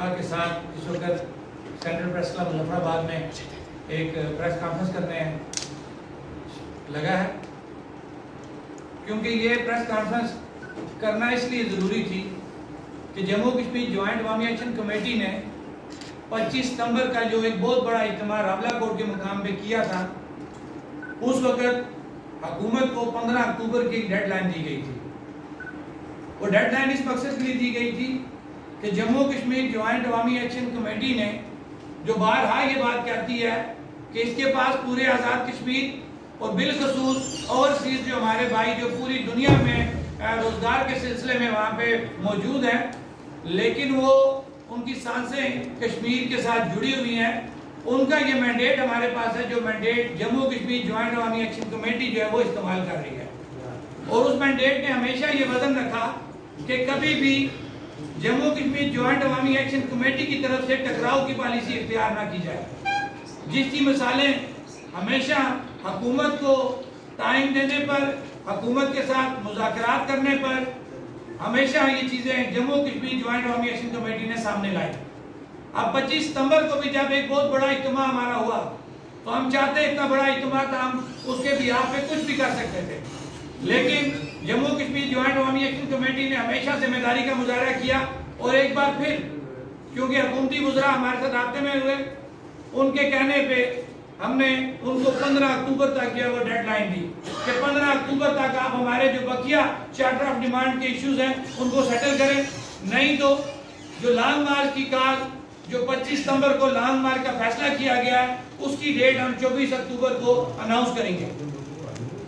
के साथ इस वक्त सेंट्रल प्रेस क्लब मुजफ्फराबाद में एक प्रेस कॉन्फ्रेंस करने लगा है, क्योंकि ये प्रेस कॉन्फ्रेंस करना इसलिए ज़रूरी थी कि जम्मू कश्मीर जॉइंट अवामी एक्शन कमेटी ने 25 सितंबर का जो एक बहुत बड़ा इज्तिमा रावलाकोट के मुकाम पे किया था, उस वक्त हुकूमत को 15 अक्टूबर की डेडलाइन दी गई थी। वो डेडलाइन इस मकसद के लिए दी गई थी कि जम्मू कश्मीर जॉइंट अवामी एक्शन कमेटी ने जो बारहा ये बात कहती है कि इसके पास पूरे आज़ाद कश्मीर और बिलखसूस ओवरसीज जो हमारे भाई जो पूरी दुनिया में रोजगार के सिलसिले में वहाँ पे मौजूद हैं, लेकिन वो उनकी सांसें कश्मीर के साथ जुड़ी हुई हैं, उनका ये मैंडेट हमारे पास है, जो मैंडेट जम्मू कश्मीर जॉइंट अवामी एक्शन कमेटी जो है वो इस्तेमाल कर रही है। और उस मैंडेट ने हमेशा ये वजन रखा कि कभी भी जम्मू कश्मीर जॉइंट अवामी एक्शन कमेटी की तरफ से टकराव की पॉलिसी इख्तियार ना की जाए, जिसकी मिसालें हमेशा हुकूमत को टाइम देने पर, हुकूमत के साथ मुज़ाकरात करने पर हमेशा ये चीज़ें जम्मू कश्मीर जॉइंट अवामी एक्शन कमेटी ने सामने लाई। अब 25 सितंबर को भी जब एक बहुत बड़ा इज्तिमा हमारा हुआ, तो हम चाहते इतना बड़ा इज्तिमा था, हम उसके बिहाफ पे कुछ भी कर सकते थे, लेकिन जम्मू कश्मीर जॉइंट अवामी एक्शन कमेटी ने हमेशा जिम्मेदारी का मुजाहरा किया। और एक बार फिर क्योंकि हुकूमती वज़रा हमारे साथ राब्ते में हुए, उनके कहने पे हमने उनको 15 अक्टूबर तक जो वो डेडलाइन दी कि 15 अक्टूबर तक आप हमारे जो बकिया चार्टर ऑफ डिमांड के इश्यूज हैं उनको सेटल करें, नहीं तो जो लॉन्ग मार्च की काल जो 25 सितंबर को लॉन्ग मार्च का फैसला किया गया है, उसकी डेट हम 24 अक्टूबर को अनाउंस करेंगे।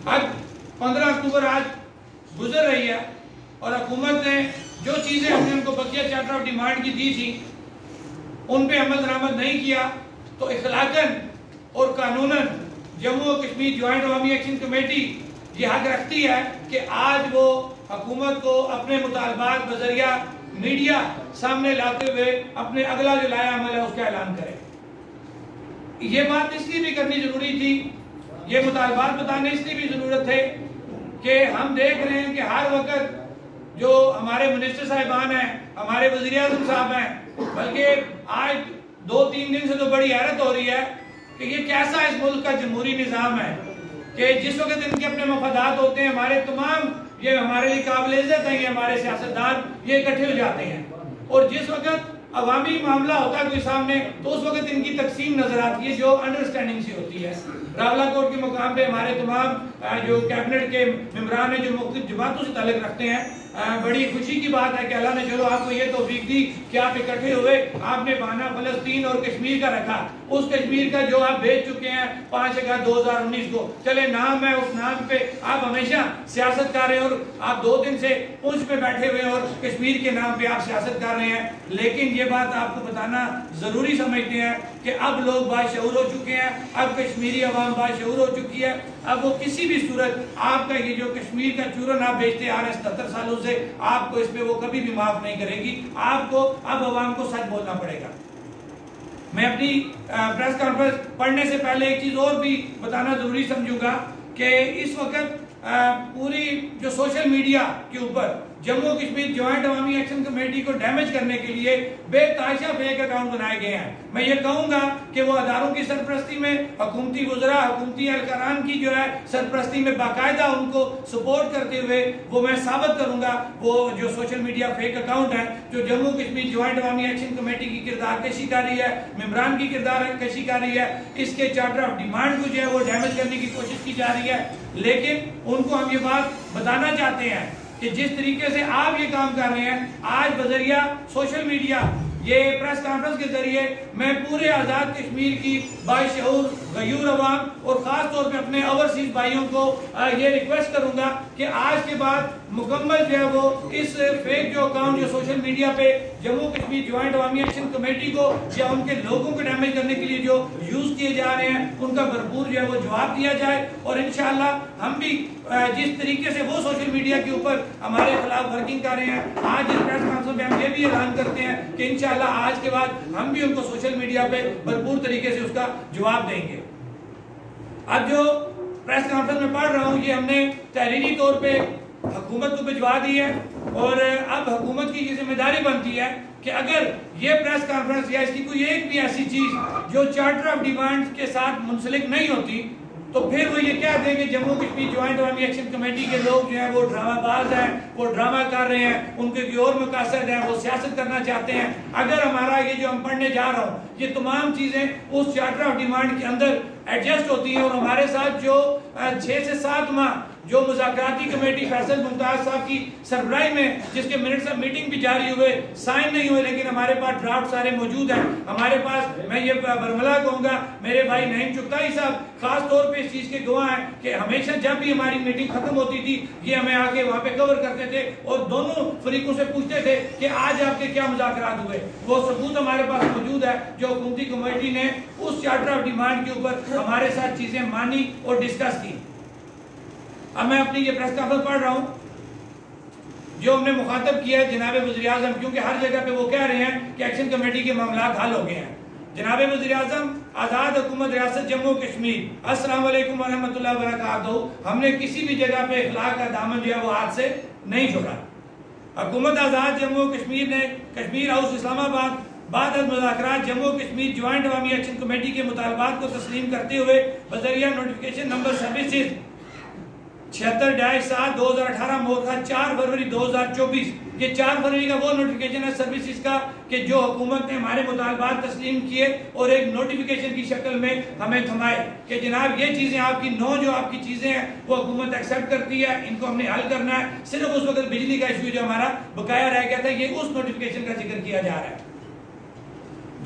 अब 15 अक्टूबर आज गुजर रही है और हुकूमत ने जो चीजें हमने उनको बकिया चार्टर ऑफ डिमांड की दी थी उन पे अमल दरामद नहीं किया, तो इखलाकन और कानूनन जम्मू कश्मीर जॉइंट अवामी एक्शन कमेटी ये हक रखती है कि आज वो हुकूमत को अपने मुतालबात बजरिया मीडिया सामने लाते हुए अपने अगला जो लाया अमल है उसका ऐलान करे। ये बात इसलिए भी करनी जरूरी थी, ये मुतालबात बताने इसलिए भी जरूरत है कि हम देख रहे हैं कि हर वक्त जो हमारे मिनिस्टर साहिबान हैं, हमारे वज़ीर आज़म साहब हैं, बल्कि आज 2-3 दिन से तो बड़ी हैरत हो रही है कि ये कैसा इस मुल्क का जमहूरी निज़ाम है कि जिस वक्त इनके अपने मफादात होते हैं, हमारे तमाम ये हमारे लिए काबिल इज्जत है, ये हमारे सियासतदान ये इकट्ठे हो जाते हैं, और जिस वक्त अवामी मामला होता है कोई सामने, तो उस वक्त इनकी तकसीम नजर आती है जो अंडरस्टैंडिंग से होती है। रावलाकोट के मुकाम पे हमारे तमाम जो कैबिनेट के मेंबरान हैं जो मुख्तलिफ जमातों से ताल्लुक रखते हैं, बड़ी खुशी की बात है कि अल्लाह ने चलो आपको ये तौफीक दी कि आप इकट्ठे हुए, आपने बहाना फलस्तीन और कश्मीर का रखा, उस कश्मीर का जो आप भेज चुके हैं 5 अगस्त 2019 को, चले नाम है उस नाम पे आप हमेशा सियासत कर रहे हैं और आप 2 दिन से पुंछ पे बैठे हुए हैं और कश्मीर के नाम पे आप सियासत कर रहे हैं। लेकिन ये बात आपको बताना जरूरी समझते हैं कि अब लोग बाशऊर हो चुके हैं, अब कश्मीरी अवाम बाशऊर हो चुकी है। अब वो किसी भी सूरत आपका ये जो कश्मीर का चूरन आप बेचते आ रहे हैं 77 सालों से, आपको इस पे वो कभी भी माफ नहीं करेगी। आपको अब अवाम को सच बोलना पड़ेगा। मैं अपनी प्रेस कॉन्फ्रेंस पढ़ने से पहले एक चीज और भी बताना जरूरी समझूंगा कि इस वक्त पूरी जो सोशल मीडिया के ऊपर जम्मू कश्मीर जॉइंट अवामी एक्शन कमेटी को डैमेज करने के लिए बेताशा फेक अकाउंट बनाए गए हैं। मैं ये कहूंगा कि वो अदारों की सरपरस्ती में, हुकूमती वज़रा, हुकूमती एहलकारान की जो है सरपरस्ती में बाकायदा उनको सपोर्ट करते हुए वो मैं साबित करूंगा वो जो सोशल मीडिया फेक अकाउंट है जो जम्मू कश्मीर जॉइंट अवामी एक्शन कमेटी की किरदार कशी कर रही है, मेंबरान की किरदार कशी कर रही है, इसके चार्टर ऑफ डिमांड को जो है वो डैमेज करने की कोशिश की जा रही है। लेकिन उनको हम ये बात बताना चाहते हैं कि जिस तरीके से आप ये काम कर रहे हैं, आज बजरिया सोशल मीडिया ये प्रेस कॉन्फ्रेंस के जरिए मैं पूरे आज़ाद कश्मीर की बाशऊर गयूर अवाम और ख़ास तौर पे अपने ओवरसीज भाइयों को ये रिक्वेस्ट करूंगा कि आज के बाद मुकम्मल जो है वो इस फेक जो अकाउंट जो सोशल मीडिया पे जम्मू कश्मीर जॉइंट अवामी एक्शन कमेटी को या उनके लोगों को डैमेज करने के लिए जो यूज किए जा रहे हैं उनका भरपूर जो है वो जवाब दिया जाए। और इंशाअल्लाह हम भी जिस तरीके से वो सोशल मीडिया के ऊपर हमारे खिलाफ वर्किंग कर रहे हैं, आज इस प्रेस कॉन्फ्रेंस में हम ये भी ऐलान करते हैं कि इंशाअल्लाह आज के बाद हम भी उनको सोशल मीडिया पे भरपूर तरीके से उसका जवाब देंगे। अब जो प्रेस कॉन्फ्रेंस में पढ़ रहा हूँ ये हमने तहरीरी तौर पे हुकूमत को भिजवा दी है और अब हुकूमत की ये जिम्मेदारी बनती है कि अगर ये प्रेस कॉन्फ्रेंस या इसकी कोई एक भी ऐसी चीज जो चार्टर ऑफ डिमांड के साथ मुंसलिक नहीं होती, तो फिर वो ये क्या देंगे जम्मू कश्मीर ज्वाइंट अवामी एक्शन कमेटी के लोग जो है वो ड्रामाबाज हैं, वो ड्रामा कर रहे हैं, उनके कोई और मकासद हैं, वो सियासत करना चाहते हैं। अगर हमारा ये जो हम पढ़ने जा रहा हूँ ये तमाम चीजें उस चार्टर ऑफ डिमांड के अंदर एडजस्ट होती हैं और हमारे साथ जो 6 से 7 माह जो मुज़ाकराती कमेटी फैसल मुमताज साहब की सरबराही में जिसके मिनट्स ऑफ मीटिंग भी जारी हुए, साइन नहीं हुए, लेकिन हमारे पास ड्राफ्ट सारे मौजूद हैं। हमारे पास, मैं ये बरमला कहूंगा, मेरे भाई नईम चुगताई साहब खास तौर पे इस चीज के गवाह हैं कि हमेशा जब भी हमारी मीटिंग खत्म होती थी ये हमें आके वहां पे कवर करते थे और दोनों फरीकों से पूछते थे कि आज आपके क्या मुज़ाकरात हुए। वो सबूत हमारे पास मौजूद है जो हुकूमती कमेटी ने उस चार्टर ऑफ डिमांड के ऊपर हमारे साथ चीजें मानी और डिस्कस की। अब मैं अपनी ये प्रेस कॉन्फ्रेंस पढ़ रहा हूं जो हमने मुखातब किया है जनाब वज़ीर आज़म, क्योंकि हर जगह पे वो कह रहे हैं कि एक्शन कमेटी के मामला हल हो गए हैं। जनाब वज़ीर आज़म, आज़ाद हुकूमत रियासत जम्मू कश्मीर, अस्सलाम वालेकुम व रहमतुल्लाहि व बरकातहू। हमने किसी भी जगह पे इखलाक का दामन जो है वो हाथ से नहीं छोड़ा। हुकूमत आज़ाद जम्मू कश्मीर ने कश्मीर हाउस इस्लामाबाद बाद मुज़ाकरात जम्मू कश्मीर ज्वाइंट अवामी एक्शन कमेटी के मुतालबात को तस्लीम करते हुए बज़रिया नोटिफिकेशन नंबर सर्विसेज 76-7/2018 मोखा 4 फरवरी 2024, ये 4 फरवरी का वो नोटिफिकेशन है सर्विसेज का कि जो हुकूमत ने हमारे मुतालबात तस्लीम किए और एक नोटिफिकेशन की शक्ल में हमें थमाए कि जनाब ये चीजें आपकी 9 जो आपकी चीजें हैं वो हुकूमत एक्सेप्ट करती है, इनको हमने हल करना है। सिर्फ उस वक्त बिजली का इशू जो हमारा बकाया रह गया था, ये उस नोटिफिकेशन का जिक्र किया जा रहा है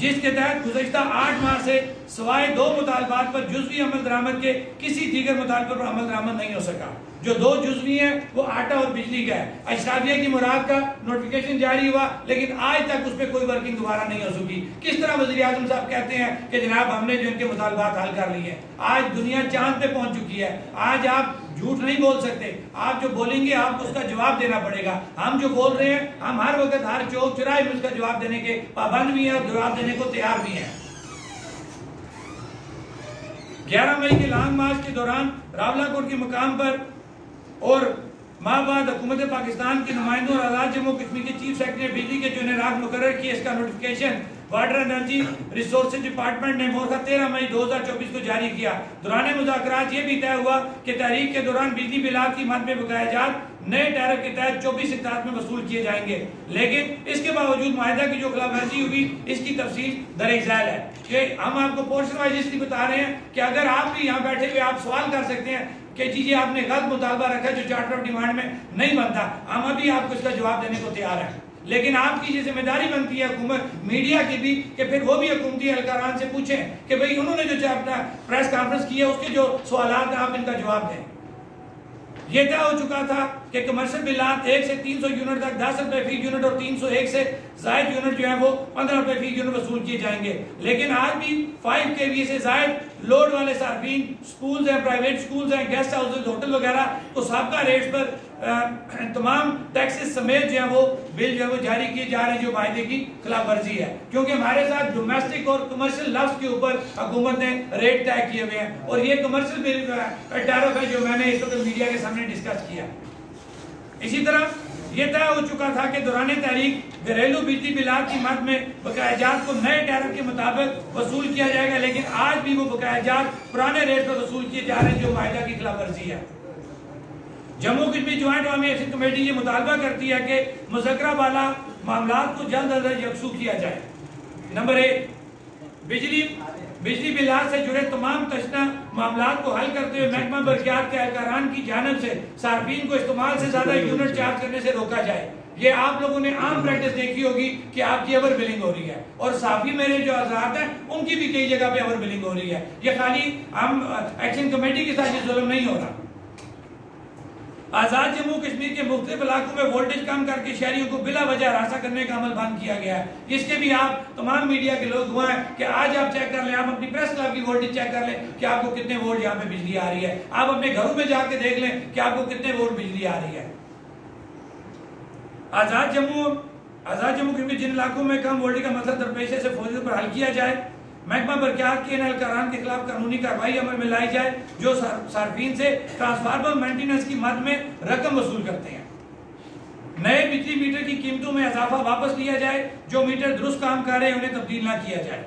जिसके तहत गुज़श्ता 8 माह से सवाए 2 मुतालबात पर जुज़वी अमल दरामद के किसी दीगर मुतालबे पर अमल दरामद नहीं हो सका। जो 2 जुज़वी हैं वो आटा और बिजली का है। अशराफिया की मुराद का नोटिफिकेशन जारी हुआ लेकिन आज तक उस पर कोई वर्किंग दोबारा नहीं हो सकी। किस तरह वज़ीर आज़म साहब कहते हैं कि जनाब हमने जो इनके मुतालबात हल कर लिए। आज दुनिया चांद पे पहुंच चुकी है। आज आप झूठ नहीं बोल सकते, आप जो बोलेंगे आपको उसका जवाब देना पड़ेगा। हम जो बोल रहे हैं हम हर वक्त हर चौक चौराहे में उसका जवाब देने के पाबंद भी हैं और जवाब देने को तैयार भी हैं। 11 मई के लॉन्ग मार्च के दौरान रावलाकोट के मुकाम पर और माह बाद हुकूमत पाकिस्तान के नुमाइंदों और आज़ाद जम्मू कश्मीर के चीफ सेक्रेटरी ने बिजली के जो राग मुकर्रर किए, इसका notification water energy resources department ने मोखा 13 मई 2024 को जारी किया। दौरान मुज़ाकरात ये भी तय हुआ कि तारीख के दौरान बिजली बिलात की मद में बकाया जात नए टैरिफ के तहत 24 इकताद में वसूल किए जाएंगे। लेकिन इसके बावजूद माहिदा की जो खिलाफवर्जी हुई इसकी तफसील दर-ए-ज़ैल है कि हम आपको पोर्शन वाइज इसलिए बता रहे हैं कि अगर आप भी यहाँ बैठे हुए आप सवाल कर सकते हैं कि जी आपने गलत मुतालबा रखा जो चार्टर ऑफ डिमांड में नहीं बनता, हम अभी आपको इसका जवाब देने को तैयार हैं। लेकिन आपकी ये जिम्मेदारी बनती है हुकूमत मीडिया की भी कि फिर वो भी हुकूमती एहलकारान से पूछें कि भाई उन्होंने जो अपना प्रेस कॉन्फ्रेंस की है उसके जो सवालात हैं आप इनका जवाब दें। यह तय हो चुका था कि कमर्शियल बिलात 1 से 300 यूनिट तक 10 रुपए फी यूनिट और 301 से जायद यूनिट जो है वो 15 रुपए फी यूनिट वसूल किए जाएंगे। लेकिन आज भी 5 kVA से जायद लोड वाले सार्फिन, स्कूल्स हैं, प्राइवेट स्कूल्स हैं, गेस्ट हाउसेज, होटल वगैरह तो सबका रेट पर तमाम टैक्सेस समेत जो है वो बिल जो है वो जारी किए जा रहे हैं जो वायदे की खिलाफ वर्जी है। क्योंकि हमारे साथ डोमेस्टिक और कमर्शियल लफ्ज के ऊपर हुकूमत ने रेट तय किए हुए हैं और ये कमर्शियल बिल टैरिफ है जो मैंने इस वक्त मीडिया के सामने डिस्कस किया। इसी तरह यह तय हो चुका था कि दौरान तारीख घरेलू बिजली बिलात की मद में बकायाजात को नए टैरिफ के मुताबिक वसूल किया जाएगा, लेकिन आज भी वो बकायाजात पुराने रेट पर वसूल किए जा रहे हैं जो वायदा की खिलाफ वर्जी है। जम्मू कश्मीर ज्वाइंट अवामी एक्शन कमेटी ये मुतालबा करती है कि मुज़क्करा वाला मामला को जल्द अज जल्द यकसू किया जाए। नंबर 1, बिजली बिलात से जुड़े तमाम तशना मामला को हल करते हुए महकमा बरक़ियात के एहलकारान की जानिब से सार्फिन को इस्तेमाल से ज्यादा यूनिट चार्ज करने से रोका जाए। ये आप लोगों ने आम प्रैक्टिस देखी होगी कि आपकी ओवर बिलिंग हो रही है और साफी मेरे जो हज़रात हैं उनकी भी कई जगह पे ओवर बिलिंग हो रही है। ये खाली हम एक्शन कमेटी के साथ ये जुल्म नहीं हो रहा। आजाद जम्मू कश्मीर के मुख्तलिफ इलाकों में वोल्टेज कम करके शहरियों को बिला वजह हरासा करने का अमल बंद किया गया है। इसके भी आप तमाम मीडिया के लोग हुआ है कि आज आप चेक कर लें, आप अपनी प्रेस क्लब की वोल्टेज चेक कर लें कि आपको कितने वोल्ट यहाँ पे बिजली आ रही है। आप अपने घरों में जाके देख लें कि आपको कितने वोल्ट बिजली आ रही है। आजाद जम्मू कश्मीर जिन इलाकों में कम वोल्टेज का मसला दरपेश है फौरी पर हल किया जाए। महकमा बरक़ियात के एहलकारान के खिलाफ कानूनी कार्रवाई अमल में लाई जाए जो सार्फिन से ट्रांसफार्मर मेंटेनेंस की मद में रकम वसूल करते हैं। नए बिजली मीटर की कीमतों में इजाफा वापस लिया जाए, जो मीटर दुरुस्त काम कर रहे हैं उन्हें तब्दील ना किया जाए।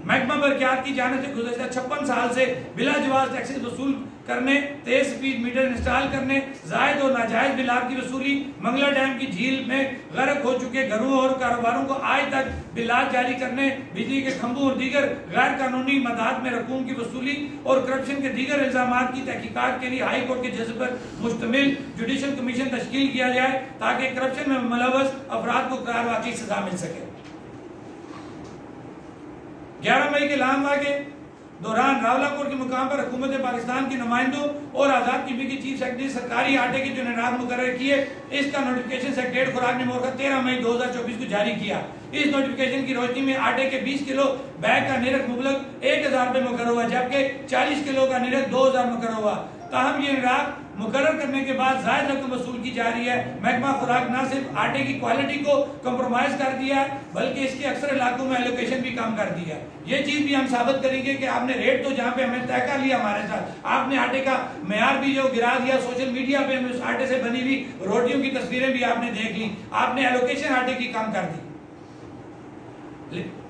महकमा बरक़ियात की जानिब से गुज़श्ता 56 साल से बिला जवाज़ टैक्सेस वसूल करने, तेज स्पीड मीटर इंस्टॉल करने, जायद और नाजायज बिलात की वसूली, मंगला डैम की झील में गर्क हो चुके घरों और कारोबारों को आज तक बिलात जारी करने, बिजली के खंभों और दीगर गैर कानूनी मदाद में रकूम की वसूली और करप्शन के दीगर इल्जामात की तहकीकात के लिए हाई कोर्ट के जज पर मुश्तमिल जुडिशल कमीशन तश्कील किया जाए ताकि करप्शन में मुलव्वस अफराद को करार वाकई सजा मिल सके। 11 मई के लामवा के दौरान रावलाकोट के मुकाम पर हुकूमत पाकिस्तान के नुमाइंदों और आजाद कीमी के चीफ सेक्रेटरी सरकारी आटे के जो निराग मुकर्रर किए, इसका नोटिफिकेशन सेक्रेटरी खुराक ने मोरखा 13 मई 2024 को जारी किया। इस नोटिफिकेशन की रोशनी में आटे के 20 किलो बैग का निरख मुबलक 1000 रुपए मुकर्रर हुआ, जबकि 40 किलो का निरख 2000 मुकर्रर हुआ। ताहम ये निराग मुकर्रर करने के बाद जायद रकम वसूल की जा रही है। महकमा खुराक न सिर्फ आटे की क्वालिटी को कंप्रोमाइज कर दिया है, बल्कि इसके अक्सर इलाकों में एलोकेशन भी कम कर दी है। ये चीज भी हम साबित करेंगे कि आपने रेट तो जहाँ पे हमें तय कर लिया हमारे साथ, आपने आटे का मेयार भी जो गिरा दिया, सोशल मीडिया पे उस आटे से बनी हुई रोटियों की तस्वीरें भी आपने देख ली, आपने एलोकेशन आटे की कम कर दी।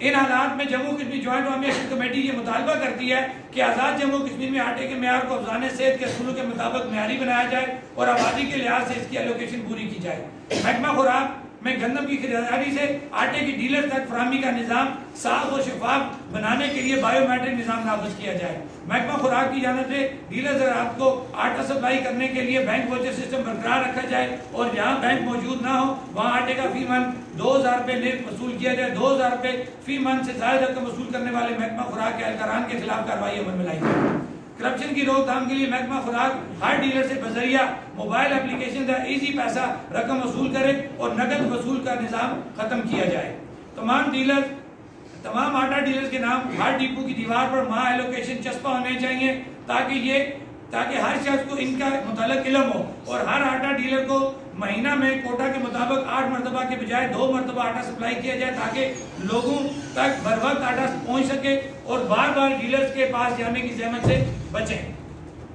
इन हालात में जम्मू कश्मीर ज्वाइंट अवामी एक्शन कमेटी ये मुतालबा करती है कि आज़ाद जम्मू कश्मीर में आटे के मेयार को अफजाने सेहत के असूलों के मुताबिक मेयारी बनाया जाए और आबादी के लिहाज से इसकी एलोकेशन पूरी की जाए। महकमा खुराक में गंदम की खरीदारी से आटे की डीलर तक फराहमी का निजाम साफ और शफाफ बनाने के लिए बायोमेट्रिक निजाम नाफिज किया जाए। महकमा खुराक की जानिब से डीलर ज़राअत को आटा सप्लाई करने के लिए बैंक वाउचर सिस्टम बरकरार रखा जाए और जहाँ बैंक मौजूद ना हो वहाँ आटे का फी मंथ 2000 रुपए निर्ख वसूल किया जाए। 2000 रुपए फी मंथ से ज्यादा रकम वसूल करने वाले महकमा खुराक के एहलकारान के खिलाफ कार्रवाई अमल में लाई जाए। करप्शन की रोकथाम के लिए महकमा खुराक हर डीलर से बजरिया मोबाइल एप्लीकेशन का इजी पैसा रकम वसूल करे और नकद वसूल का निजाम खत्म किया जाए। तमाम आटा डीलर्स के नाम हर डिपो की दीवार पर माह एलोकेशन चस्पा होने चाहिए ताकि हर शख्स को इनका मुतल्लिक इल्म हो और हर आटा डीलर को महीना में कोटा के मुताबिक 8 मरतबा के बजाय 2 मरतबा आटा सप्लाई किया जाए ताकि लोगों तक बर वक्त आटा पहुंच सके और बार बार डीलर्स के पास जाने की जहमत से बचें।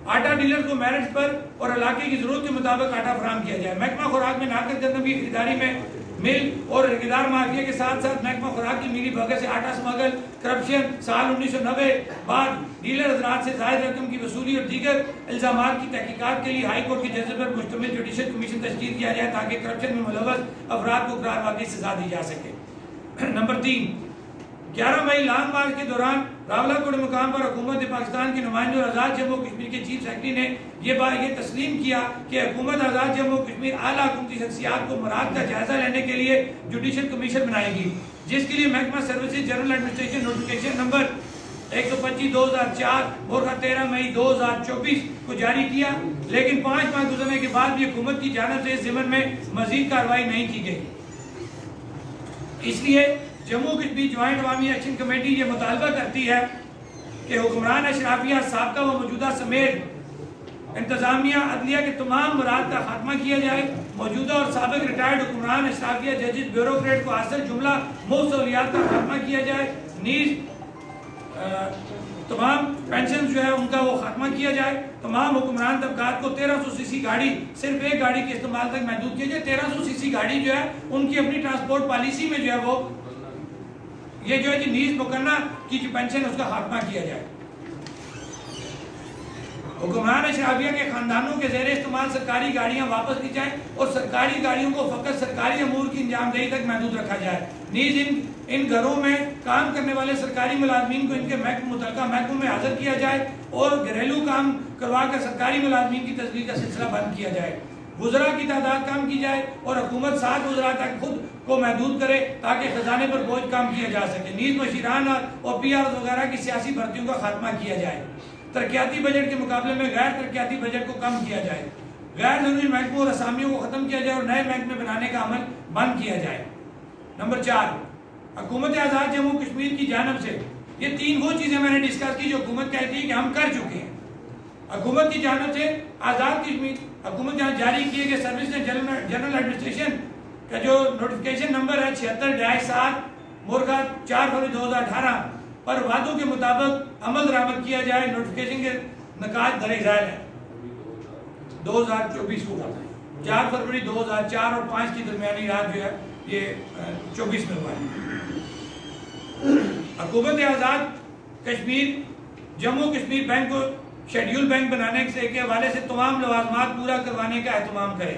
आटा डीलर को मेरिट पर और इलाके की जरूरत के मुताबिक आटा फराहम किया जाए। महकमा खुराक में नाकद गंदम की खरीदारी में मिल और ठेकेदार माफिया के साथ साथ महकमा खुराक की मिली भगत से आटा स्मगल, करप्शन, साल 1990 बाद डीलर हजरात से जायद रकम की वसूली और दीगर इल्जामात की तहकीकात के लिए हाई कोर्ट के जज पर मुश्तमिल जुडिशल कमीशन तश्कील किया जाए ताकि करप्शन में मुलव्वस अफराद को करार वाकई सजा दी जा सके। नंबर 3, 11 मई लॉन्ग मार्च के दौरान रावलाकोट मुकाम पर हुकूमत पाकिस्तान के नुमाइंदे और आज़ाद जम्मू कश्मीर के चीफ सेक्रेटरी ने ये तस्लीम किया कि हुकूमत आज़ाद जम्मू कश्मीर आला हुकूमती शख्सियात को मराद का जायजा लेने के लिए जुडिशल कमीशन बनाएगी, जिसके लिए महकमा services general administration notification number 125/2004 मोरखा 13 मई 2024 को जारी किया। लेकिन 5 माह गुजरने के बाद भी हुकूमत की जानिब से इस ज़िम्मन में मजीद कार्रवाई नहीं की गई। इसलिए जम्मू कश्मीर ज्वाइंट अवामी एक्शन कमेटी ये मुतालबा करती है कि हुक्मरान अशराफिया साबका व मौजूदा समेत इंतजामिया अदलिया के तमाम मुराद का खात्मा किया जाए। मौजूदा और साबिक रिटायर्ड हुक्मरान अशराफिया जजेस ब्यूरोक्रेट को हासिल जुमला मुफ्त सहूलियात का खात्मा किया जाए। नीज तमाम पेंशन जो है उनका वो खात्मा किया जाए। तमाम हुक्मरान तबकात को 1300 सीसी गाड़ी, सिर्फ एक गाड़ी के इस्तेमाल तक महदूद किया जाए। 1300 सीसी गाड़ी जो है उनकी अपनी ट्रांसपोर्ट पॉलिसी में जो है वो ये जो है नीज मुकन्ना की जो पेंशन उसका खात्मा किया जाए। हुक्मरान अशराफिया के खानदानों के ज़ेरे इस्तेमाल सरकारी गाड़ियां वापस ली जाए और सरकारी गाड़ियों को फकत सरकारी अमूर की अंजामदेही तक महदूद रखा जाए। नीज इन घरों में काम करने वाले सरकारी मुलाजमीन को इनके मुतल्लिका महकमों में हाजिर किया जाए और घरेलू काम करवा कर सरकारी मुलाजमीन की तस्दीक का सिलसिला बंद किया जाए। गुजरा की तादाद कम की जाए और हुकूमत 7 गुजरा तक खुद को महदूद करे ताकि खजाने पर बोझ कम किया जा सके। नीज मशीरान और PR वगैरह की सियासी भर्तियों का खात्मा किया जाए। तरक्याती बजट के मुकाबले में गैर तरक्याती बजट को कम किया जाए। गैर जरूरी महकमों और असामियों को खत्म किया जाए और नए महकमे बनाने का अमल बंद किया जाए। नंबर 4, हुकूमत आज़ाद जम्मू कश्मीर की जानब से ये 3 वो चीजें मैंने डिस्कस की जो हुकूमत कहती है कि हम कर चुके हैं। हुकूमत की जानब से आज़ाद कश्मीर हुकूमत यहाँ जारी किए गए सर्विस जनरल एडमिनिस्ट्रेशन का जो नोटिफिकेशन नंबर है 76-7 मोरखा 4 फरवरी 2018 पर वादों के मुताबिक अमल दरामद किया जाए। नोटिफिकेशन के नकाज दरे ज़ायल है 2024 को। 4 फरवरी 2004 और 5 की दरमियानी रात जो है ये 24 में हुआ है। हुकूमत आज़ाद कश्मीर जम्मू कश्मीर बैंक को शेड्यूल बैंक बनाने के हवाले से तमाम लवाजमात पूरा करवाने का एहतमाम करे।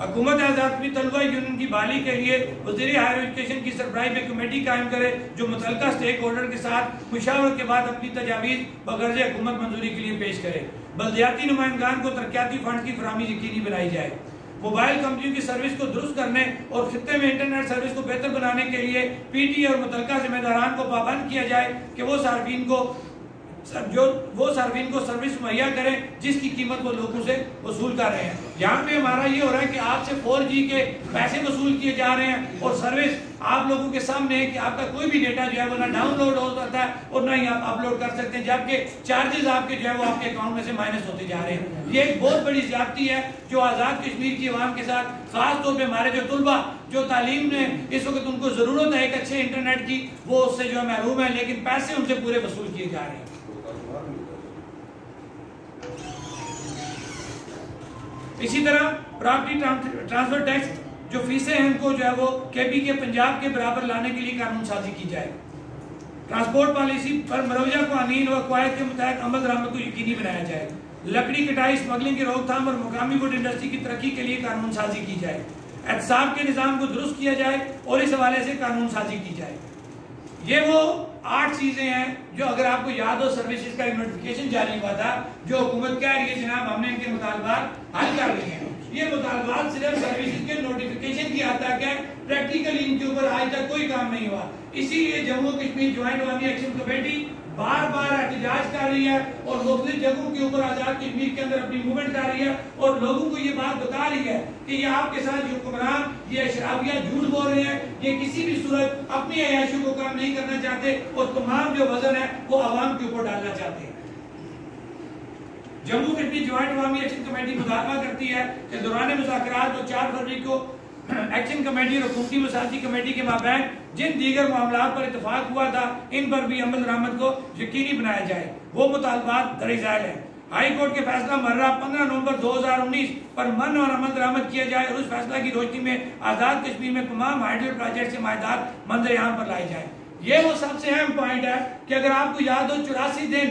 हुकूमत आज़ाद कश्मीर तलबा यूनियन की बहाली के लिए वज़ीर हायर एजुकेशन की सरबराही में कमेटी कायम करे जो मुतल्लिका स्टेक होल्डर के साथ मुशावरत के बाद अपनी तजावीज़ बगर्ज़ हुकूमत मंजूरी के लिए पेश करे। बल्दियाती नुमाइंदगान को तरक्याती फंड की फराहमी यकीनी बनाई जाए। मोबाइल कंपनियों की सर्विस को दुरुस्त करने और खित्ते में इंटरनेट सर्विस को बेहतर बनाने के लिए पीटी और मुतल्लिका जिम्मेदारान को पाबंद किया जाए कि वो सार्फिन को सर्विस मुहैया करें जिसकी कीमत वो लोगों से वसूल कर रहे हैं। यहाँ पे हमारा ये हो रहा है कि आपसे 4G के पैसे वसूल किए जा रहे हैं और सर्विस आप लोगों के सामने है कि आपका कोई भी डेटा जो है वो ना डाउनलोड हो जाता है और ना ही आप अपलोड कर सकते हैं, जबकि चार्जेस आपके जो है वो आपके अकाउंट में से माइनस होते जा रहे हैं। ये एक बहुत बड़ी ज्यादती है जो आज़ाद कश्मीर की आवाम के साथ, खास तौर पर हमारे जो तुलबा जो तालीम ने इस वक्त उनको जरूरत है एक अच्छे इंटरनेट की, वो उससे जो है महरूम है, लेकिन पैसे उनसे पूरे वसूल किए जा रहे हैं। इसी तरह प्रॉपर्टी ट्रांसफर टैक्स जो फीसें हैं उनको जो है वो केपी के पंजाब के बराबर लाने के लिए कानून साजी की जाए। ट्रांसपोर्ट पॉलिसी पर मरवजा कानून व कवायद के मुताबिक अमल दरामद को यकीनी बनाया जाए। लकड़ी कटाई स्मगलिंग की रोकथाम और मुकामी वुड इंडस्ट्री की तरक्की के लिए कानून साजी की जाए। एहतसाब के निज़ाम को दुरुस्त किया जाए और इस हवाले से कानून साजी की जाए। ये वो 8 चीजें हैं जो अगर आपको याद हो सर्विसेज का नोटिफिकेशन जारी हुआ था जो हुकूमत कह रही है जनाब हमने इनके मुतालबात हल कर लिए हैं। ये मुतालबात सिर्फ सर्विसेज के नोटिफिकेशन की हद तक है, प्रैक्टिकली इनके ऊपर आज तक कोई काम नहीं हुआ। इसीलिए जम्मू कश्मीर ज्वाइंट अवामी एक्शन कमेटी बार बार एहतजाज कर रही है और मुख्तलिफ जगहों के ऊपर आजाद कश्मीर के अंदर अपनी मूवमेंट कर रही है और लोगों को ये बात बता रही है कि ये आपके साथ हुक्मरान ये अशराफिया झूठ बोल रहे हैं, ये किसी भी सूरत अपनी अयाशी को काम नहीं करना चाहते और तमाम जो वजन है वो आवाम के ऊपर डालना चाहते हैं। जम्मू कश्मीर ज्वाइंट अवामी एक्शन कमेटी मुतालबा करती है कि दौरान मुज़ाकरात जो 4 फरवरी को एक्शन कमेटी और हुकूमती मसाजी कमेटी के माबैन जिन दीगर मामलात पर इतफाक हुआ था इन पर भी अमल दरामद को यकीनी बनाया जाए। वो मुतालबात दरअसल है। हाई कोर्ट के फैसला मर्रा 15 नवंबर 2019 पर मन और अमल दरामद किया जाए और उस फैसला की रोशनी में आजाद कश्मीर में तमाम हाइड्रो प्रोजेक्ट से मायदाद मंजर यहाँ पर लाए जाए। ये वो सबसे अहम पॉइंट है कि अगर आपको याद हो 84 दिन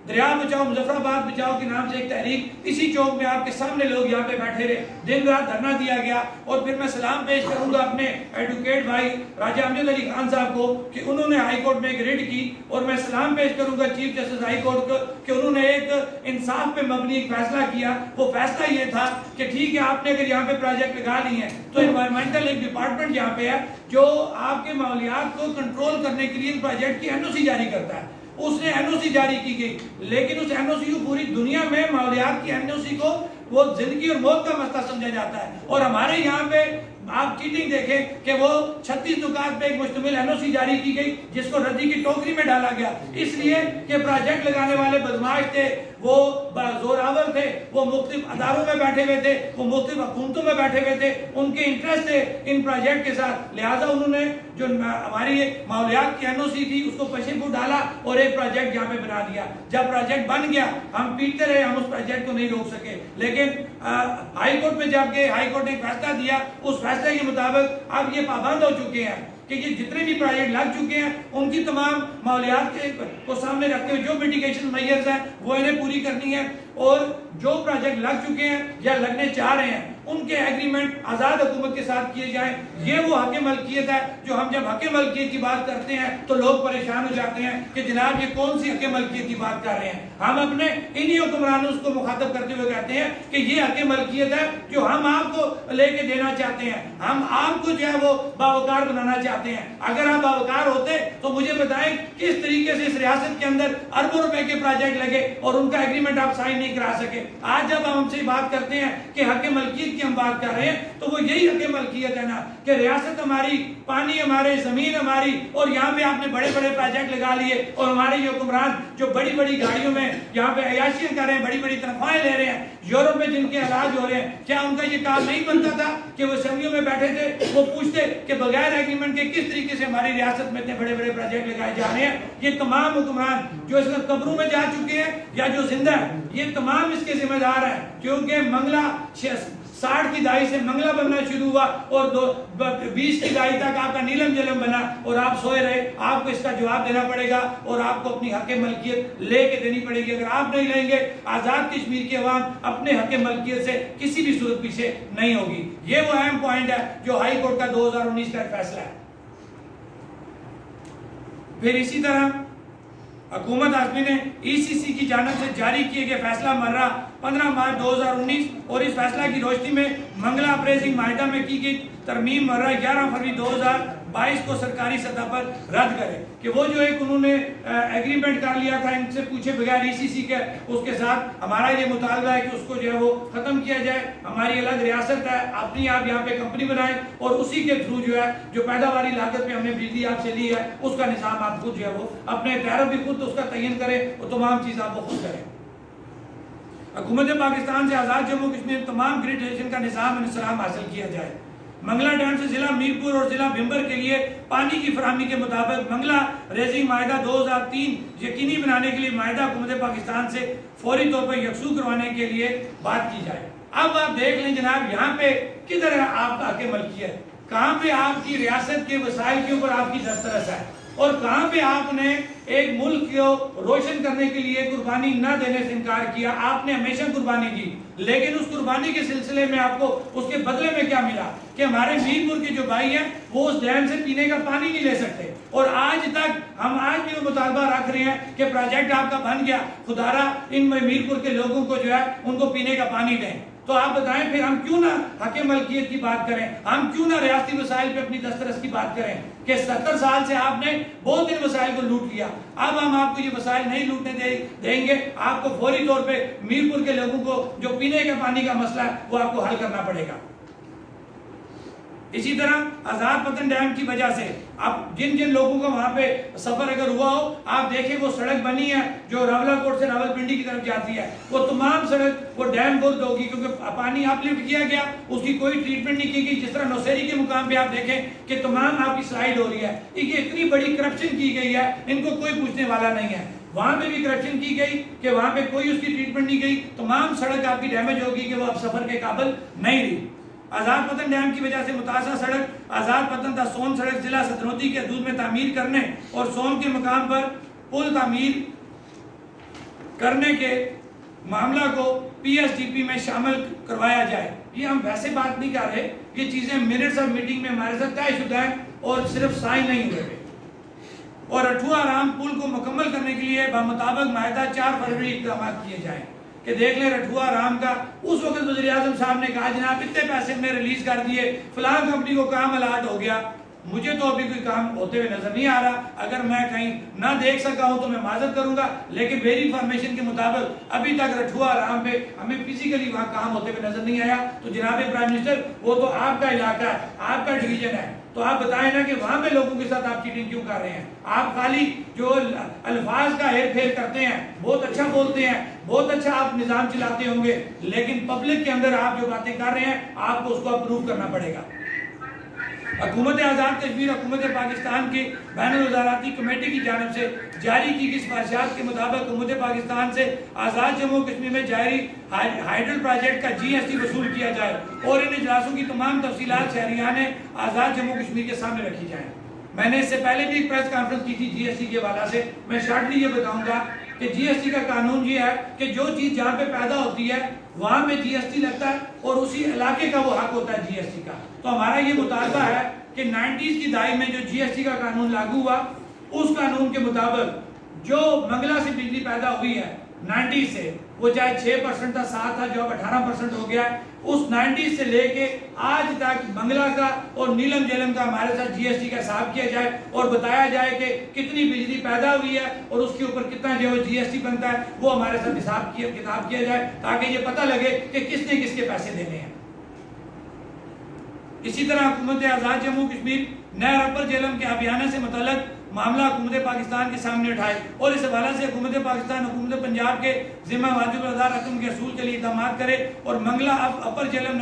दरिया बचाओ मुजफ्फराबाद बचाओ के नाम से एक तहरीक इसी चौक में आपके सामने लोग यहाँ पे बैठे रहे, दिन रात धरना दिया गया। और फिर मैं सलाम पेश करूंगा अपने एडवोकेट भाई राजा अमजद अली खान साहब को कि उन्होंने हाई कोर्ट में एक रिट की और मैं सलाम पेश करूंगा चीफ जस्टिस हाई कोर्ट को कि उन्होंने एक इंसाफ पे मबनी एक फैसला किया। वो फैसला ये था कि ठीक है आपने अगर यहाँ पे प्रोजेक्ट लगा ली है तो एनवायरमेंटल एक डिपार्टमेंट यहाँ पे है जो आपके माहौलियात को कंट्रोल करने के लिए प्रोजेक्ट की एनओसी जारी करता है। उसने एनओसी जारी की गई, लेकिन उस एनओसी को पूरी दुनिया में माहौलियात की एनओसी को वो जिंदगी और मौत का मसला समझा जाता है। और हमारे यहाँ पे आप चीटिंग देखें कि वो 36 दुकान पे एक मुश्तमिल एनओसी जारी की गई जिसको रद्दी की टोकरी में डाला गया, इसलिए कि प्रोजेक्ट लगाने वाले बदमाश थे, वो जोरावर थे, वो मुख्तलिफ अदारों में बैठे हुए थे, वो मुख्तलिफ हुकूमतों में बैठे हुए थे, उनके इंटरेस्ट थे इन प्रोजेक्ट के साथ। लिहाजा उन्होंने जो हमारी माहौलियात की एनओसी थी उसको पशेपू डाला और एक प्रोजेक्ट यहाँ पे बना दिया। जब प्रोजेक्ट बन गया हम पीटते रहे, हम उस प्रोजेक्ट को नहीं रोक सके, लेकिन हाई कोर्ट में जब गए हाई कोर्ट ने फैसला दिया, उस फैसले के मुताबिक अब ये पाबंद हो चुके हैं कि ये जितने भी प्रोजेक्ट लग चुके हैं उनकी तमाम माहौलियात को सामने रखते हुए जो मिटिगेशन मेजर्स हैं वो इन्हें पूरी करनी है और जो प्रोजेक्ट लग चुके हैं या लगने चाह रहे हैं उनके एग्रीमेंट आजाद हुकूमत के साथ किए जाएं। ये वो हक मलकियत है जो हम जब हक मलकियत की बात करते हैं तो लोग परेशान हो जाते हैं कि जनाब ये कौन सी हक मलकियत की बात कर रहे हैं। हम अपने इन्हीं हुक्मरानों को मुखातब करते हुए कहते हैं कि ये हक मलकियत है जो हम आपको लेके देना चाहते हैं, हम आपको जो है वो बावकार बनाना चाहते हैं। अगर आप बावकार होते तो मुझे बताएं किस तरीके से इस रियासत के अंदर अरबों रुपए के प्रोजेक्ट लगे और उनका एग्रीमेंट आप साइन नहीं करा सके। आज जब हम हमसे बात करते हैं कि हक मलकियत की हम बात कर रहे हैं तो वो यही हक मलकियत है ना कि रियासत हमारी पानी हमारे, जमीन हमारी, और यहाँ पे आपने बड़े बड़े प्रोजेक्ट लगा लिए और हमारे ये हुक्मरान जो बड़ी बड़ी गाड़ियों में यहाँ पे अयाशियां कर रहे हैं, बड़ी बड़ी तनख्वाहें ले रहे हैं, यूरोप में जिनके इलाज हो रहे हैं, क्या उनका ये काम नहीं बनता था कि वो असेंबलियों में बैठे थे, वो पूछते कि बगैर एग्रीमेंट के किस तरीके से हमारी रियासत में इतने बड़े बड़े प्रोजेक्ट लगाए जा रहे हैं। ये तमाम हुक्मरान जो इस वक्त कब्रों में जा चुके हैं या जो जिंदा है, ये तमाम इसके जिम्मेदार हैं, क्योंकि मंगला 60 की दहाई से मंगला बनना शुरू हुआ और 20 की दहाई तक आपका नीलम जलम बना और आप सोए रहे। आपको इसका जवाब देना पड़ेगा और आपको अपनी हक मलकियत लेके देनी पड़ेगी। अगर आप नहीं लेंगे, आजाद कश्मीर की अवाम अपने हक मलकियत से किसी भी सूरत पीछे नहीं होगी। ये वो अहम पॉइंट है जो हाई कोर्ट का 2019 का फैसला है। फिर इसी तरह हुकूमत आजमी ने ECC की जानिब से जारी किए गए फैसला मर्रा 15 मार्च 2019 और इस फैसला की रोशनी में मंगला अप्रेजिंग माहिदा में की गई तरमीम मर्रा 11 फरवरी 2022 को सरकारी सतह पर रद्द करे कि वो जो एक उन्होंने एग्रीमेंट कर लिया था इनसे पूछे बगैर ECC के, उसके साथ हमारा ये मुतालबा है कि उसको जो है वो खत्म किया जाए। हमारी अलग रियासत है, अपनी आप यहाँ पे कंपनी बनाए और उसी के थ्रू जो है जो पैदावारी लागत पे हमने बिजली आपसे ली है उसका निज़ाम आप खुद जो है वो अपने टैरिफ भी खुद उसका तयन करें और तमाम चीज़ आप वो खुद करें। हुकूमत पाकिस्तान से आज़ाद जम्मू कश्मीर तमाम ग्रिड रेशन का निज़ाम इंसलाम हासिल किया जाए। मंगला डैम से जिला मीरपुर और जिला भिम्बर के लिए पानी की फराहमी के मुताबिक मंगला रेजिंग माहिदा 2003 यकीनी बनाने के लिए माहिदा हुकूमत पाकिस्तान से फौरी तौर पर यकसू करवाने के लिए बात की जाए। अब आप देख लें जनाब, यहाँ पे किधर है आपका हक मलकियत, कहाँ पे आपकी रियासत के वसाइल के ऊपर आपकी दस्तरस है और कहाँ पे आपने एक मुल्क को रोशन करने के लिए कुर्बानी न देने से इनकार किया। आपने हमेशा कुर्बानी दी, लेकिन उस कुर्बानी के सिलसिले में आपको उसके बदले में क्या मिला कि हमारे मीरपुर के जो भाई हैं वो उस डैम से पीने का पानी नहीं ले सकते और आज तक हम आज भी वो मुतालबा रख रहे हैं कि प्रोजेक्ट आपका बन गया, खुदारा इन मीरपुर के लोगों को जो है उनको पीने का पानी दें। तो आप बताएं फिर हम क्यों ना हक मलकियत की बात करें, हम क्यों ना रियासती वसाइल पे अपनी दस्तरस की बात करें कि 70 साल से आपने बहुत इन वसाइल को लूट लिया। अब हम आपको ये वसाइल नहीं लूटने देंगे। आपको फौरी तौर पे मीरपुर के लोगों को जो पीने के पानी का मसला है वो आपको हल करना पड़ेगा। इसी तरह आजाद पतन डैम की वजह से अब जिन जिन लोगों का वहां पे सफर अगर हुआ हो, आप देखें वो सड़क बनी है जो रावलाकोट से रावलपिंडी की तरफ जाती है, वो तमाम सड़क वो डैम बुर्द होगी क्योंकि पानी अपलिफ्ट किया गया, उसकी कोई ट्रीटमेंट नहीं की गई। जिस तरह नौसेरी के मुकाम पे आप देखें कि तमाम आपकी स्लाइड हो रही है, ये इतनी बड़ी करप्शन की गई है, इनको कोई पूछने वाला नहीं है। वहां पे भी करप्शन की गई कि वहां पे कोई उसकी ट्रीटमेंट नहीं गई, तमाम सड़क आपकी डैमेज होगी कि वो अब सफर के काबिल नहीं रही। आजाद पतन डैम की वजह से मुतासा सड़क आजाद पतन था सोन सड़क जिला सतनौती के हदूद में तामीर करने और सोन के मकाम पर पुल तामीर करने के मामला को PSDP में शामिल करवाया जाए। ये हम वैसे बात नहीं कर रहे, ये चीजें मिनट्स ऑफ मीटिंग में हमारे साथ तयशुदा है और सिर्फ साइन नहीं हुए। और अठुआ राम पुल को मुकम्मल करने के लिए बामुताबिक माहिदा 4 फरवरी इक़दाम किए जाए कि देख ले रठुआ राम का उस वक्त वज़ीर आज़म साहब ने कहा जनाब इतने पैसे हमने रिलीज कर दिए, फलां कंपनी को काम अलाट हो गया। मुझे तो अभी कोई काम होते हुए नजर नहीं आ रहा, अगर मैं कहीं ना देख सका हूं तो मैं माजरत करूंगा, लेकिन मेरी इंफॉर्मेशन के मुताबिक अभी तक रठुआ राम पे हमें फिजिकली वहां काम होते हुए नजर नहीं आया। तो जनाब प्राइम मिनिस्टर, वो तो आपका इलाका है, आपका डिवीजन है, तो आप बताएं ना कि वहां पे लोगों के साथ आप चीटिंग क्यों कर रहे हैं। आप खाली जो अल्फाज का हेर फेर करते हैं, बहुत अच्छा बोलते हैं, बहुत अच्छा आप निजाम चलाते होंगे, लेकिन पब्लिक के अंदर आप जो बातें कर रहे हैं आपको उसको अप्रूव करना पड़ेगा। हुकूमत आज़ाद कश्मीर हुकूमत पाकिस्तान की बैनुल वज़ाराती कमेटी की जानिब से जारी की गई सिफारिशात के मुताबिक हुकूमत पाकिस्तान से आज़ाद जम्मू कश्मीर में जारी हाइडल प्रोजेक्ट का GST वसूल किया जाए और इन इजलासों की तमाम तफसीलात शहरियाने आज़ाद जम्मू कश्मीर के सामने रखी जाए। मैंने इससे पहले भी एक प्रेस कॉन्फ्रेंस की थी GST के हवाले से। मैं शॉर्टली ये बताऊंगा कि GST का कानून ये है कि जो चीज जहाँ पे पैदा होती है वहां पे GST लगता है और उसी इलाके का वो हक होता है GST का। तो हमारा ये मुतालबा है कि 90s की दहाई में जो GST का कानून लागू हुआ, उस कानून के मुताबिक जो मंगला से बिजली पैदा हुई है 90 से, वो चाहे 6% था, 7 था, जो अब 18% हो गया है, उस 90 से लेके आज तक मंगला का और नीलम झेलम का हमारे साथ GST का हिसाब किया जाए और बताया जाए कि कितनी बिजली पैदा हुई है और उसके ऊपर कितना जो GST बनता है, वो हमारे साथ हिसाब किताब किया जाए ताकि ये पता लगे कि किसने किसके पैसे देने हैं। इसी तरह हुकूमत आज़ाद जम्मू कश्मीर नहर अपर जेहलम के अभियान से मुतल्लक मामला हुकूमत पाकिस्तान के सामने उठाए और इस हवाले से हुकूमत पाकिस्तान हुकूमत पंजाब के जिम्मा वाजिब अदा रकम के असूल के लिए इक़दाम करे और मंगला अपर जेहलम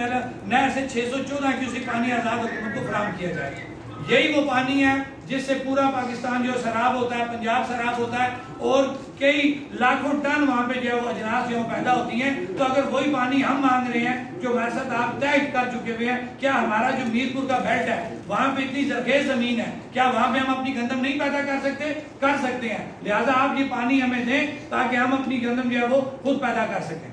नहर से 614 क्यूसेक पानी आज़ाद हुकूमत को फराहम किया जाए। यही वो पानी है जिससे पूरा पाकिस्तान जो सराब होता है, पंजाब सराब होता है और कई लाखों टन वहाँ पे जो अजनास जो पैदा होती हैं। तो अगर वही पानी हम मांग रहे हैं जो हमारे साथ आप तय कर चुके हुए हैं, क्या हमारा जो मीरपुर का बेल्ट है वहाँ पे इतनी जरखेज जमीन है, क्या वहाँ पे हम अपनी गंदम नहीं पैदा कर सकते? कर सकते हैं। लिहाजा आप ये पानी हमें दें ताकि हम अपनी गंदम जो है वो खुद पैदा कर सकें।